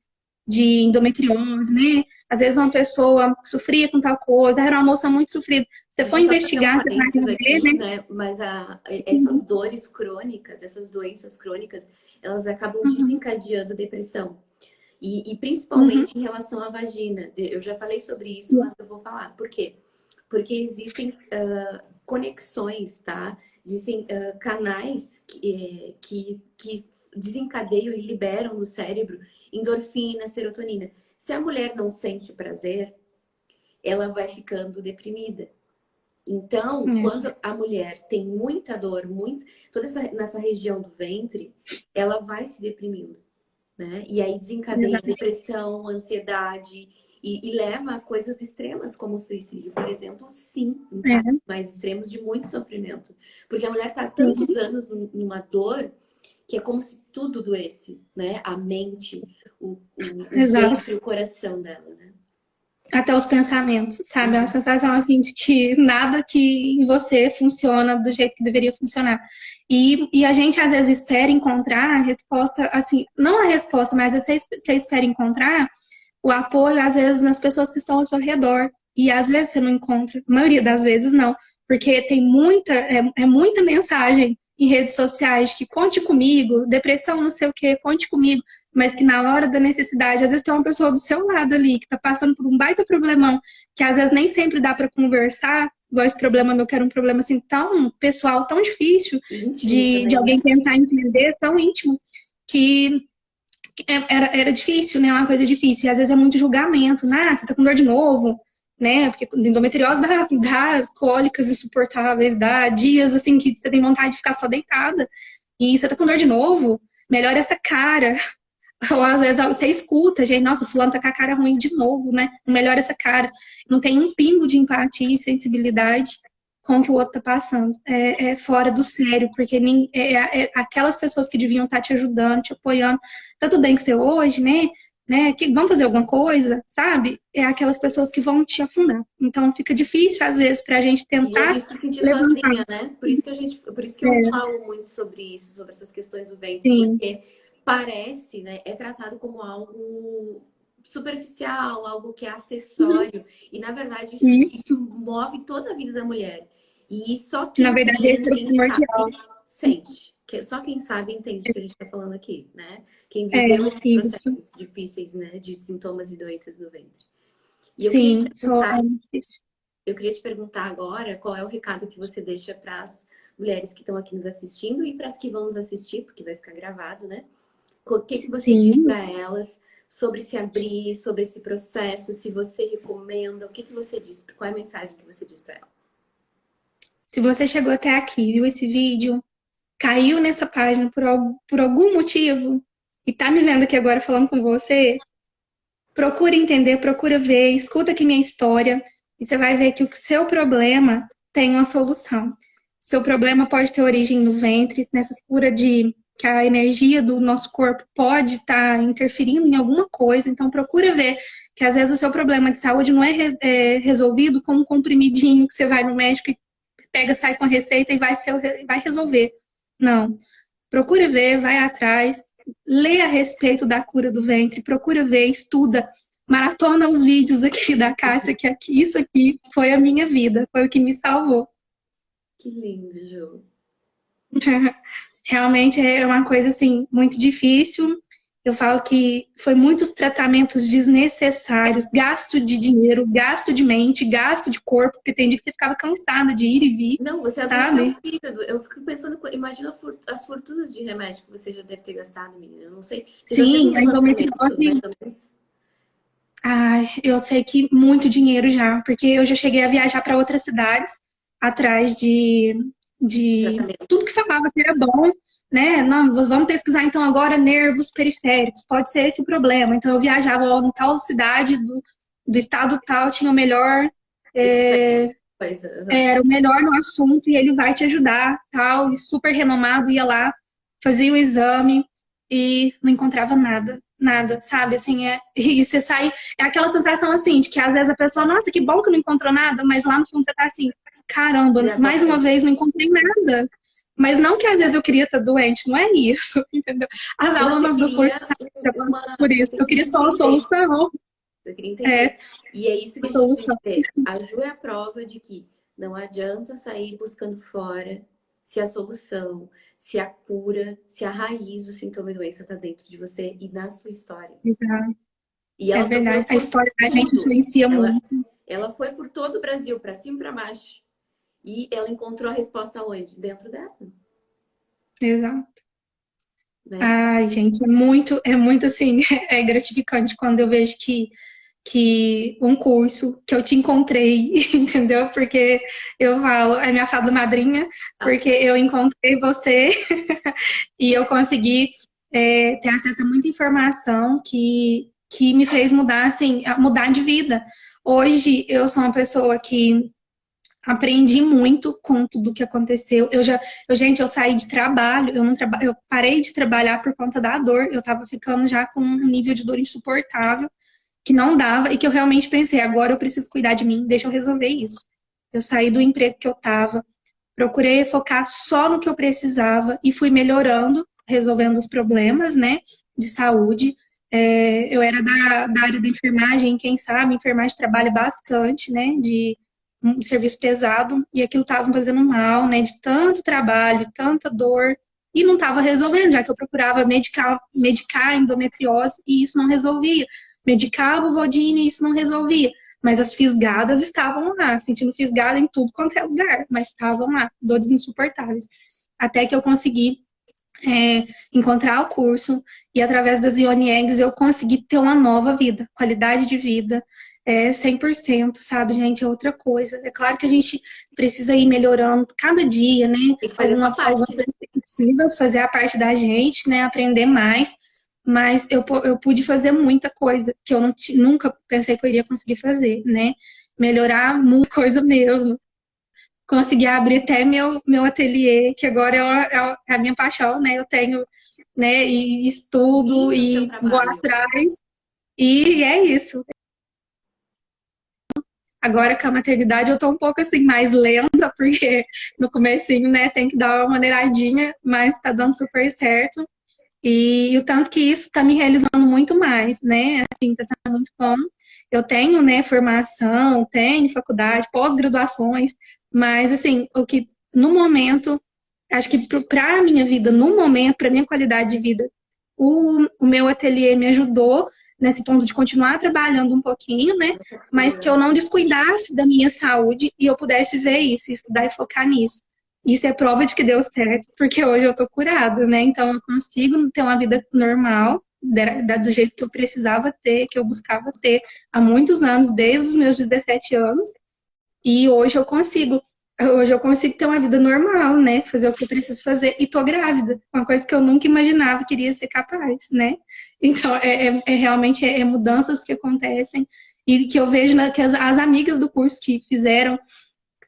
endometriose, né? Às vezes uma pessoa sofria com tal coisa, era uma moça muito sofrida. Você Deixa for eu só fazer um investigar, você vai parênteses ver, aqui, né? né? Mas essas dores crônicas, essas doenças crônicas, elas acabam Uhum, desencadeando depressão. E uhum, principalmente em relação à vagina. Eu já falei sobre isso, mas eu vou falar. Por quê? Porque existem conexões, tá? Existem canais que desencadeiam e liberam no cérebro endorfina, serotonina. Se a mulher não sente prazer, ela vai ficando deprimida. Então, é, quando a mulher tem muita dor, nessa região do ventre, ela vai se deprimindo, né? E aí desencadeia exatamente. depressão, ansiedade e leva a coisas extremas como o suicídio, por exemplo, sim, em casos É, mais extremos de muito sofrimento. Porque a mulher está há sim, tantos anos numa dor que é como se tudo doesse, né? A mente, o exato. ventre, o coração dela, né? Até os pensamentos, sabe? É uma Uhum. sensação assim de que nada que em você funciona do jeito que deveria funcionar. E a gente às vezes espera encontrar a resposta, assim, não a resposta, mas você espera encontrar o apoio, às vezes, nas pessoas que estão ao seu redor. E às vezes você não encontra, a maioria das vezes não, porque tem muita mensagem em redes sociais que conte comigo, depressão, não sei o quê, conte comigo, mas que na hora da necessidade, às vezes tem uma pessoa do seu lado ali que está passando por um baita problemão, que às vezes nem sempre dá para conversar, igual esse problema meu, que era um problema assim tão pessoal, tão difícil Íntimo de também, né? alguém tentar entender, tão íntimo, que era difícil, né? Uma coisa difícil. E às vezes é muito julgamento, né? Ah, você tá com dor de novo, né? Porque endometriose dá cólicas insuportáveis, dá dias assim que você tem vontade de ficar só deitada. E você tá com dor de novo, melhora essa cara. Ou às vezes você escuta, gente, nossa, fulano tá com a cara ruim de novo, né? Melhora essa cara. Não tem um pingo de empatia e sensibilidade com o que o outro tá passando. É fora do sério, porque aquelas pessoas que deviam estar te ajudando, te apoiando. Tá tudo bem que você é hoje, né? Vamos fazer alguma coisa, sabe? É aquelas pessoas que vão te afundar. Então fica difícil, às vezes, pra gente E a tentar gente se sentir levantar. sozinha, né? Por isso que eu É, falo muito sobre isso, sobre essas questões do ventre, sim, porque parece, né, é tratado como algo superficial, algo que é acessório, e na verdade isso isso. move toda a vida da mulher. E só Na quem verdade, esse tem, é o quem primordial. sabe, sente. Só quem sabe entende o que a gente está falando aqui, né? Quem É, viveu esses isso. processos difíceis, né, de sintomas e doenças do ventre. E Sim, só é difícil. eu queria te perguntar agora qual é o recado que você deixa para as mulheres que estão aqui nos assistindo e para as que vão nos assistir, porque vai ficar gravado, né? O que que você diz Sim. para elas sobre se abrir, sobre esse processo, se você recomenda, o que que você diz, qual é a mensagem que você diz para elas? Se você chegou até aqui, viu esse vídeo, caiu nessa página por algum motivo e tá me vendo aqui agora falando com você, procura entender, procura ver, escuta aqui minha história e você vai ver que o seu problema tem uma solução. Seu problema pode ter origem no ventre, nessa cura de que a energia do nosso corpo pode estar interferindo em alguma coisa. Então procura ver que às vezes o seu problema de saúde não é resolvido com um comprimidinho que você vai no médico e pega, sai com a receita e vai resolver. Não. Procura ver, vai atrás, lê a respeito da cura do ventre, procura ver, estuda, maratona os vídeos aqui da Cássia, que isso aqui foi a minha vida, foi o que me salvou. Que lindo, Ju. Realmente é uma coisa assim muito difícil. Eu falo que foi muitos tratamentos desnecessários, gasto de dinheiro, gasto de mente, gasto de corpo, porque tem dia que você ficava cansada de ir e vir, Não, você adoeceu o sabe? fígado. Eu fico pensando, imagina as fortunas de remédio que você já deve ter gastado, menina. Eu não sei. Você já fez um Sim, a levantamento, mais endometriose. ou menos? Ai, eu sei que muito dinheiro já, porque eu já cheguei a viajar para outras cidades atrás de tudo que Tratamentos. falava que era bom, né? Não, vamos pesquisar então agora nervos periféricos, pode ser esse o problema. Então eu viajava ó, em tal cidade do estado tal, tinha o melhor, Expert. Coisa. Uhum. era o melhor no assunto e ele vai te ajudar, tal, e super renomado, ia lá, fazia o exame e não encontrava nada, nada, sabe? Assim, e você sai, é aquela sensação assim, de que às vezes a pessoa, nossa, que bom que não encontrou nada, mas lá no fundo você tá assim, E caramba, mais uma agora? vez não encontrei nada. Mas não que às vezes eu queria estar doente, não é isso, entendeu? As E você alunas do curso queria sabem que eu passo por isso. você Eu queria queria só uma entender. solução. Você queria É, entender. E é isso que uma a gente precisa solução. entender. A Ju é a prova de que não adianta sair buscando fora se a solução, se a cura, se a raiz do sintoma e doença está dentro de você e na sua história. Exato. E É ela procurou verdade. A por história da gente tudo. influencia Ela, muito. ela foi por todo o Brasil, para cima e para baixo. E ela encontrou a resposta onde? Dentro dela, Exato. né? Ai, gente, é muito assim, é gratificante quando eu vejo que um curso que eu te encontrei, entendeu? Porque eu falo, é minha fada madrinha, Ah, porque eu encontrei você e eu consegui ter acesso a muita informação que me fez mudar, assim, mudar de vida. Hoje eu sou uma pessoa que aprendi muito com tudo que aconteceu. Gente, eu saí de trabalho, eu não traba, eu parei de trabalhar por conta da dor. Eu tava ficando já com um nível de dor insuportável, que não dava, e que eu realmente pensei, agora eu preciso cuidar de mim, deixa eu resolver isso. Eu saí do emprego que eu tava, procurei focar só no que eu precisava e fui melhorando, resolvendo os problemas, né, de saúde. Eu era da área da enfermagem, quem sabe, enfermagem trabalha bastante, né, de um serviço pesado, e aquilo estava me fazendo mal, né, de tanto trabalho, tanta dor, e não estava resolvendo, já que eu procurava medicar a endometriose e isso não resolvia. Medicava o Vodine e isso não resolvia. Mas as fisgadas estavam lá, sentindo fisgada em tudo quanto é lugar, mas estavam lá, dores insuportáveis. Até que eu consegui encontrar o curso e através das Ione Eggs eu consegui ter uma nova vida, qualidade de vida, 100%, sabe, gente? É outra coisa. É claro que a gente precisa ir melhorando cada dia, né? tem que fazer a sua Algumas parte, né? perspectivas, fazer a parte da gente, né? Aprender mais. Mas eu pude fazer muita coisa que eu nunca pensei que eu iria conseguir fazer, né? Melhorar muita coisa mesmo. consegui abrir até meu ateliê, que agora é a minha paixão, né? Eu tenho, né, e estudo Lindo o seu e vou trabalho. atrás, e é isso. Agora com a maternidade eu tô um pouco assim mais lenta, porque no comecinho, né, tem que dar uma maneiradinha, mas tá dando super certo. E o tanto que isso tá me realizando muito mais, né? Assim, tá sendo muito bom. Eu tenho, né, formação, tenho faculdade, pós-graduações, mas assim, o que no momento, acho que para a minha vida, no momento, para minha qualidade de vida, o meu ateliê me ajudou nesse ponto de continuar trabalhando um pouquinho, né? Essa Mas que eu cura. não descuidasse da minha saúde e eu pudesse ver isso, estudar e focar nisso. Isso é prova de que deu certo, porque hoje eu tô curada, né? Então eu consigo ter uma vida normal, do jeito que eu precisava ter, que eu buscava ter há muitos anos, desde os meus 17 anos. E hoje eu consigo ter uma vida normal, né? Fazer o que eu preciso fazer. E tô grávida, uma coisa que eu nunca imaginava que iria ser capaz, né? Então, realmente mudanças que acontecem e que eu vejo que as amigas do curso que fizeram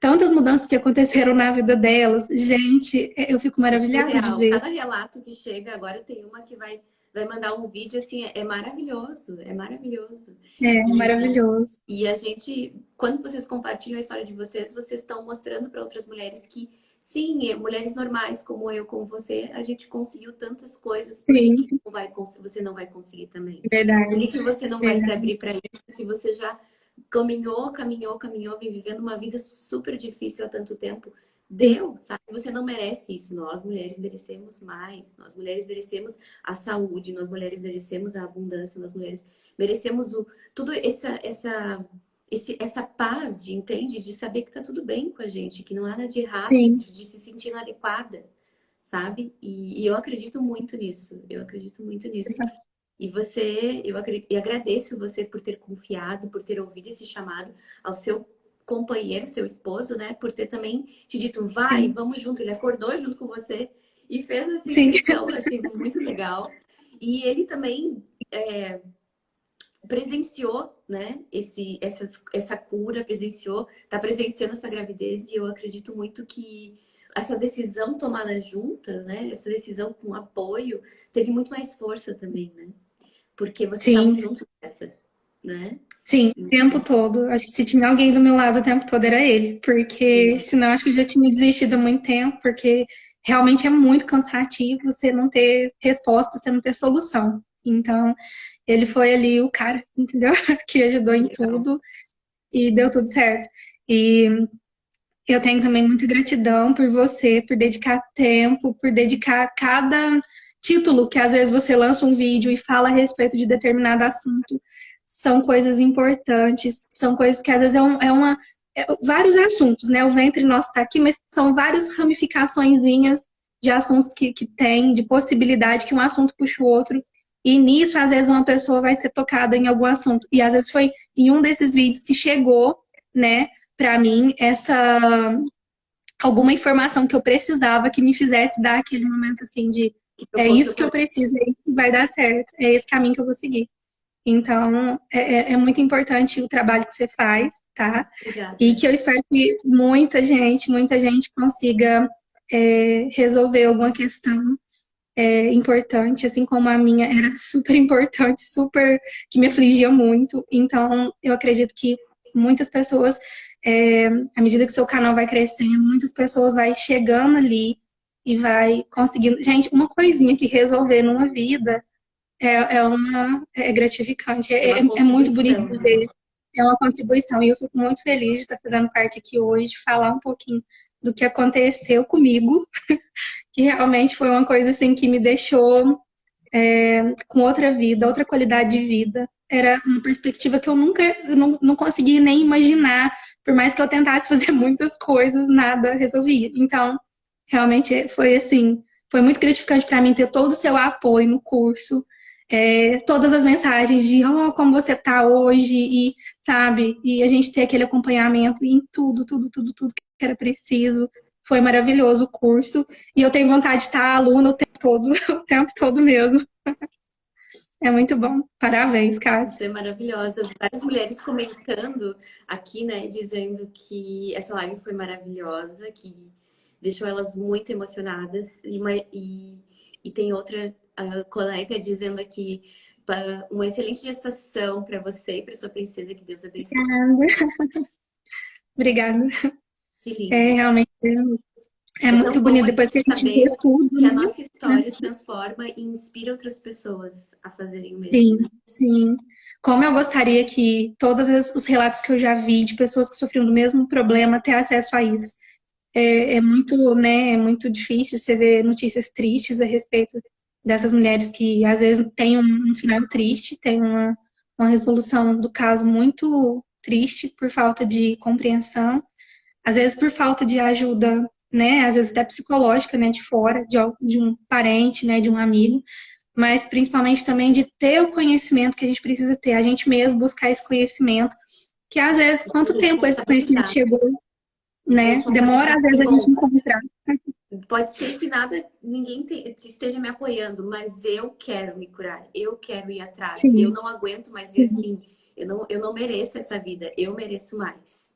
tantas mudanças que aconteceram na vida delas. Gente, eu fico É maravilhada de surreal. ver. Cada relato que chega, agora tem uma que vai mandar um vídeo, assim, é maravilhoso, é maravilhoso. É E, maravilhoso. e a gente, quando vocês compartilham a história de vocês estão mostrando para outras mulheres que, sim, mulheres normais como eu, como você, a gente conseguiu tantas coisas, por que Sim, você não vai conseguir também? Por verdade. que você não vai se Verdade. abrir para isso se você já caminhou, vem vivendo uma vida super difícil há tanto tempo? Sim, Deu, sabe? Você não merece isso. Nós, mulheres, merecemos mais. Nós, mulheres, merecemos a saúde. Nós, mulheres, merecemos a abundância. Nós, mulheres, merecemos tudo essa paz de, entende? De saber que tá tudo bem com a gente, que não há nada de errado, sim. de se sentir inadequada, sabe? E eu acredito muito nisso. Eu acredito muito nisso. E eu agradeço você por ter confiado, por ter ouvido esse chamado ao seu companheiro, seu esposo, né? Por ter também te dito, vai, Sim. vamos junto. Ele acordou junto com você e fez essa Sim. inscrição. Eu achei muito legal. E ele também presenciou, né? Essa cura, tá presenciando essa gravidez. E eu acredito muito que essa decisão tomada juntas, né? Essa decisão com apoio, teve muito mais força também, né? Porque vocês estavam Sim. juntos nessa, né? Sim, o tempo todo. Acho que se tinha alguém do meu lado o tempo todo era ele, porque senão acho que eu já tinha desistido há muito tempo, porque realmente é muito cansativo você não ter resposta, você não ter solução. Então, ele foi ali o cara, entendeu? Que ajudou em Legal. tudo e deu tudo certo. E eu tenho também muita gratidão por você, por dedicar tempo, por dedicar cada título que às vezes você lança um vídeo e fala a respeito de determinado assunto. São coisas importantes, são coisas que às vezes vários assuntos, né? O ventre nosso está aqui, mas são várias ramificaçõezinhas de assuntos que tem, de possibilidade que um assunto puxa o outro. E nisso, às vezes, uma pessoa vai ser tocada em algum assunto. E às vezes foi em um desses vídeos que chegou, né, para mim, alguma informação que eu precisava que me fizesse dar aquele momento assim de Que é tocou seu isso que eu coração. preciso, é isso que vai dar certo, é esse caminho que eu vou seguir. Então, é muito importante o trabalho que você faz, tá? E Obrigada. que eu espero que muita gente consiga resolver alguma questão importante, assim como a minha era super importante, super que me afligia muito. Então, eu acredito que muitas pessoas, à medida que seu canal vai crescendo, muitas pessoas vai chegando ali e vai conseguindo. Gente, uma coisinha que resolver numa vida é gratificante, É uma é muito bonito contribuição, de né? ver. É uma contribuição e eu fico muito feliz de estar fazendo parte aqui hoje, de falar um pouquinho do que aconteceu comigo, que realmente foi uma coisa assim que me deixou com outra vida, outra qualidade de vida. Era uma perspectiva que eu nunca, não conseguia nem imaginar. Por mais que eu tentasse fazer muitas coisas, nada resolvia. Então, realmente foi assim, foi muito gratificante para mim ter todo o seu apoio no curso, todas as mensagens de como você tá hoje, e sabe, e a gente ter aquele acompanhamento em tudo que era preciso. Foi maravilhoso o curso. E eu tenho vontade de estar aluna o tempo todo, o tempo todo mesmo. É muito bom. Parabéns, Cássio. Você é maravilhosa. Várias mulheres comentando aqui, né, dizendo que essa live foi maravilhosa, que deixou elas muito emocionadas. E tem outra colega dizendo aqui, uma excelente gestação para você e para sua princesa, que Deus abençoe. Obrigada. Que É lindo. realmente é É tão muito bom bonito a depois que a gente gente vê saber tudo, que a né? nossa história transforma e inspira outras pessoas a fazerem o mesmo, Sim, né? sim. Como eu gostaria que os relatos que eu já vi de pessoas que sofriam do mesmo problema ter acesso a isso. É muito, né, é muito difícil você ver notícias tristes a respeito dessas mulheres que às vezes têm um final triste, tem uma resolução do caso muito triste por falta de compreensão, às vezes por falta de ajuda, né, às vezes até psicológica, né, de fora, de um parente, né, de um amigo, mas principalmente também de ter o conhecimento que a gente precisa ter, a gente mesmo buscar esse conhecimento, que às vezes, E se quanto tempo esse conhecimento responsabilizar. chegou, E se né? Demora responsabilizar às vezes porque, a gente bom, encontrar. pode ser que nada, ninguém esteja me apoiando, mas eu quero me curar, eu quero ir atrás. Eu Sim, não aguento mais ver sim, assim. Eu não mereço essa vida, eu mereço mais.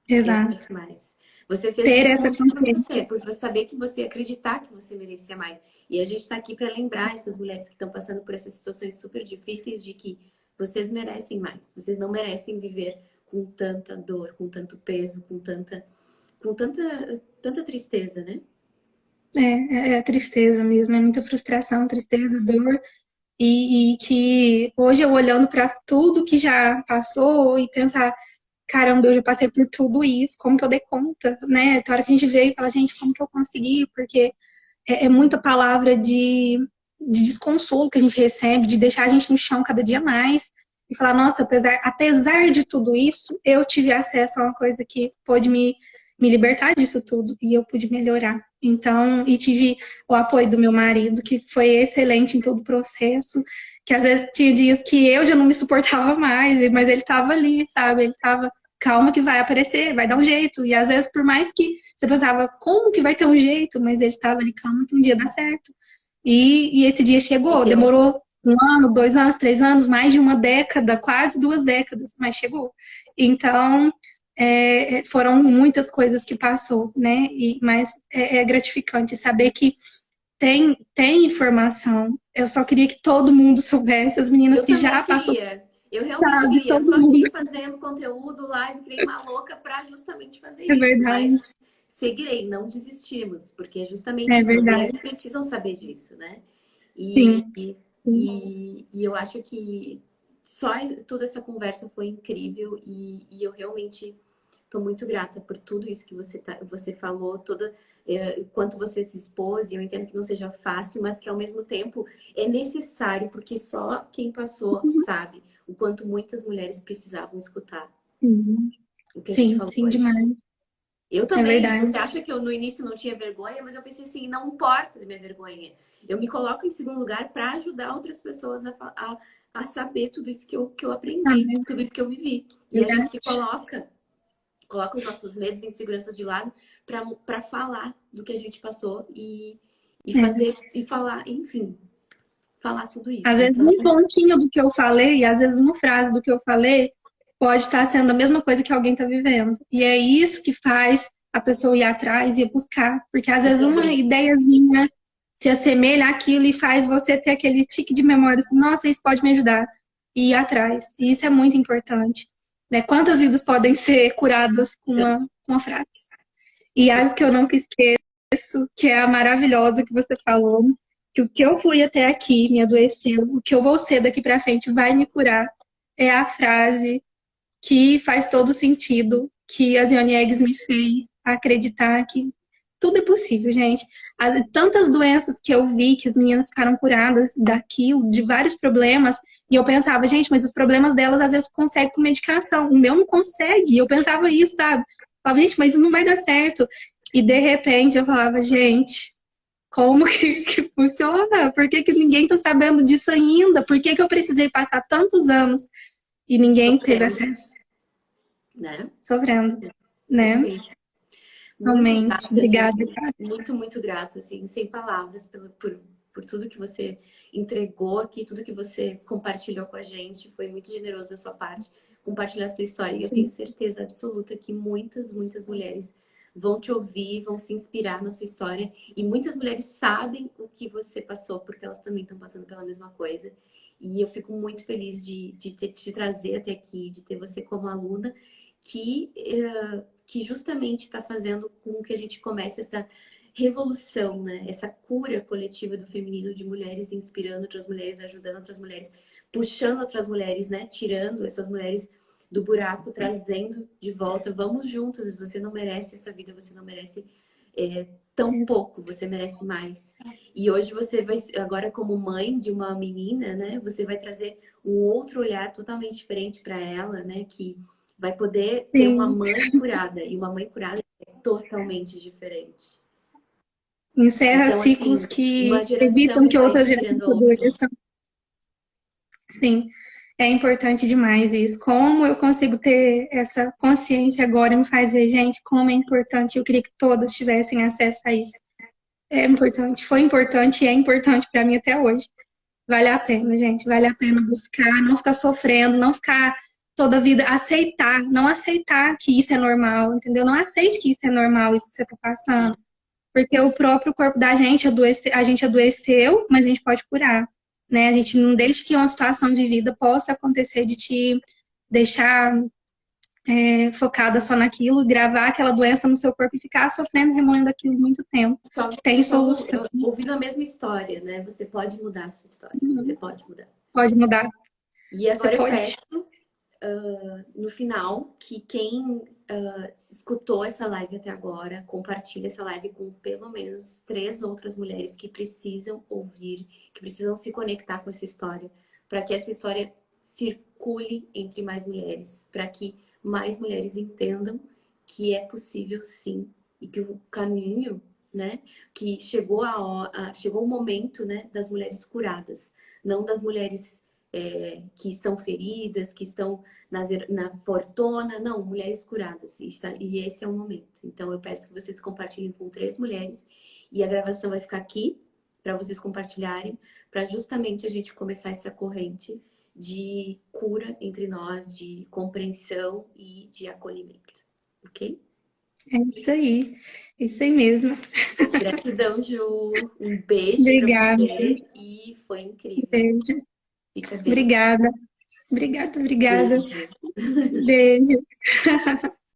Eu exato. mereço mais. Você fez Ter isso essa muito consciência. por você saber que você acreditar que você merecia mais. E a gente está aqui para lembrar essas mulheres que estão passando por essas situações super difíceis de que vocês merecem mais. Vocês não merecem viver com tanta dor, com tanto peso, com tanta tristeza, né? É tristeza mesmo, é muita frustração, tristeza, dor. E que hoje eu olhando para tudo que já passou e pensar, caramba, eu já passei por tudo isso, como que eu dei conta, né? Tem hora que a gente vê e fala, gente, como que eu consegui? Porque é muita palavra de desconsolo que a gente recebe, de deixar a gente no chão cada dia mais. E falar, nossa, apesar de tudo isso, eu tive acesso a uma coisa que pôde me libertar disso tudo e eu pude melhorar. Então, e tive o apoio do meu marido, que foi excelente em todo o processo, que às vezes tinha dias que eu já não me suportava mais, mas ele estava ali, sabe? Ele estava calma que vai aparecer, vai dar um jeito. E às vezes, por mais que você pensava, como que vai ter um jeito? Mas ele estava ali, calma que um dia dá certo. E esse dia E chegou, deu. demorou 1 ano, 2 anos, 3 anos, mais de uma década, quase 2 décadas, mas chegou. Então, foram muitas coisas que passou, né? Mas é gratificante saber que tem informação. Eu só queria que todo mundo soubesse, as meninas Eu que também já passou, queria. Eu realmente sabe, queria. Eu todo tô mundo. aqui fazendo conteúdo, live, criei uma louca para justamente fazer É isso. verdade, Mas seguirei, não desistimos, porque é justamente é isso. As verdade. mulheres precisam saber disso, né? E, Sim, e, sim. e eu acho que só toda essa conversa foi incrível e eu realmente estou muito grata por tudo isso que você falou, quanto você se expôs, e eu entendo que não seja fácil, mas que ao mesmo tempo é necessário, porque só quem passou sabe o quanto muitas mulheres precisavam escutar Sim, o que a gente sim, falou sim, hoje. demais. Eu É também, você verdade. acha que eu no início não tinha vergonha, mas eu pensei assim, não importa da minha vergonha. Eu me coloco em segundo lugar para ajudar outras pessoas a saber tudo isso que eu aprendi, Amém. tudo isso que eu vivi. E a gente se Verdade. coloca os nossos medos e inseguranças de lado para falar do que a gente passou e É. fazer e falar, enfim, falar tudo Às isso. vezes Então, um pontinho do que eu falei, às vezes uma frase do que eu falei, pode estar sendo a mesma coisa que alguém está vivendo. E é isso que faz a pessoa ir atrás e buscar. Porque às vezes uma descobrir. ideiazinha se assemelha àquilo e faz você ter aquele tique de memória assim, nossa, isso pode me ajudar. E ir atrás. E isso é muito importante. Né? Quantas vidas podem ser curadas com uma frase? E as que eu nunca esqueço, que é a maravilhosa que você falou, que o que eu fui até aqui me adoeceu, o que eu vou ser daqui para frente vai me curar, é a frase que faz todo sentido, que a Zione Eggs me fez acreditar que tudo é possível, gente. Tantas doenças que eu vi que as meninas ficaram curadas daquilo, de vários problemas, e eu pensava, gente, mas os problemas delas às vezes conseguem com medicação, o meu não consegue. E eu pensava isso, sabe? Eu falava, gente, mas isso não vai dar certo. E de repente eu falava, gente, como que funciona? Por que ninguém tá sabendo disso ainda? Por que eu precisei passar tantos anos e ninguém teve Sofrendo, acesso? né? Sofrendo, né? Perfeito. Muito Realmente. grata, Obrigada, Vivi. cara. Muito, muito grata, assim, sem palavras por tudo que você entregou aqui, tudo que você compartilhou com a gente. Foi muito generoso da sua parte compartilhar a sua história. E eu tenho Sim, certeza absoluta que muitas, muitas mulheres vão te ouvir, vão se inspirar na sua história. E muitas mulheres sabem o que você passou, porque elas também estão passando pela mesma coisa. E eu fico muito feliz de te trazer até aqui, de ter você como aluna, que justamente está fazendo com que a gente comece essa revolução, né? Essa cura coletiva do feminino, de mulheres inspirando outras mulheres, ajudando outras mulheres, puxando outras mulheres, né? Tirando essas mulheres do buraco, trazendo de volta. Vamos juntos, você não merece essa vida, você não merece tão pouco, você merece mais. E hoje você vai, agora como mãe de uma menina, né? Você vai trazer um outro olhar totalmente diferente para ela, né? Que vai poder ter uma sim. mãe curada. E uma mãe curada é totalmente diferente. Encerra Então, ciclos assim, uma que evitam geração que vai outras inspirando gerações a outra. adoeçam. Sim, é importante demais isso. Como eu consigo ter essa consciência agora me faz ver, gente, como é importante. Eu queria que todas tivessem acesso a isso. É importante, foi importante e é importante para mim até hoje. Vale a pena, gente. Vale a pena buscar, não ficar sofrendo, não ficar toda a vida aceitar, não aceitar que isso é normal, entendeu? Não aceite que isso é normal, isso que você está passando. Porque o próprio corpo da gente a gente adoeceu, mas a gente pode curar, né? A gente não deixa que uma situação de vida possa acontecer de te deixar focada só naquilo, gravar aquela doença no seu corpo e ficar sofrendo, remoendo aquilo muito tempo. Tem Só solução, ouvindo a mesma história, né? Você pode mudar a sua história. Você pode mudar. pode mudar, E você agora eu pode. peço, no final, que quem escutou essa live até agora, compartilhe essa live com pelo menos 3 outras mulheres que precisam ouvir, que precisam se conectar com essa história, para que essa história circule entre mais mulheres, para que mais mulheres entendam que é possível sim, e que o caminho, né, que chegou o momento, né, das mulheres curadas, não das mulheres que estão feridas, que estão na fortuna, não, mulheres curadas, e esse é o momento. Então eu peço que vocês compartilhem com 3 mulheres, e a gravação vai ficar aqui para vocês compartilharem, para justamente a gente começar essa corrente de cura entre nós, de compreensão e de acolhimento, ok? É isso aí mesmo. Gratidão, Ju, um beijo para Obrigada, você, e foi incrível. beijo. Fica bem. Obrigada, obrigada, obrigada. Beijo. Beijo.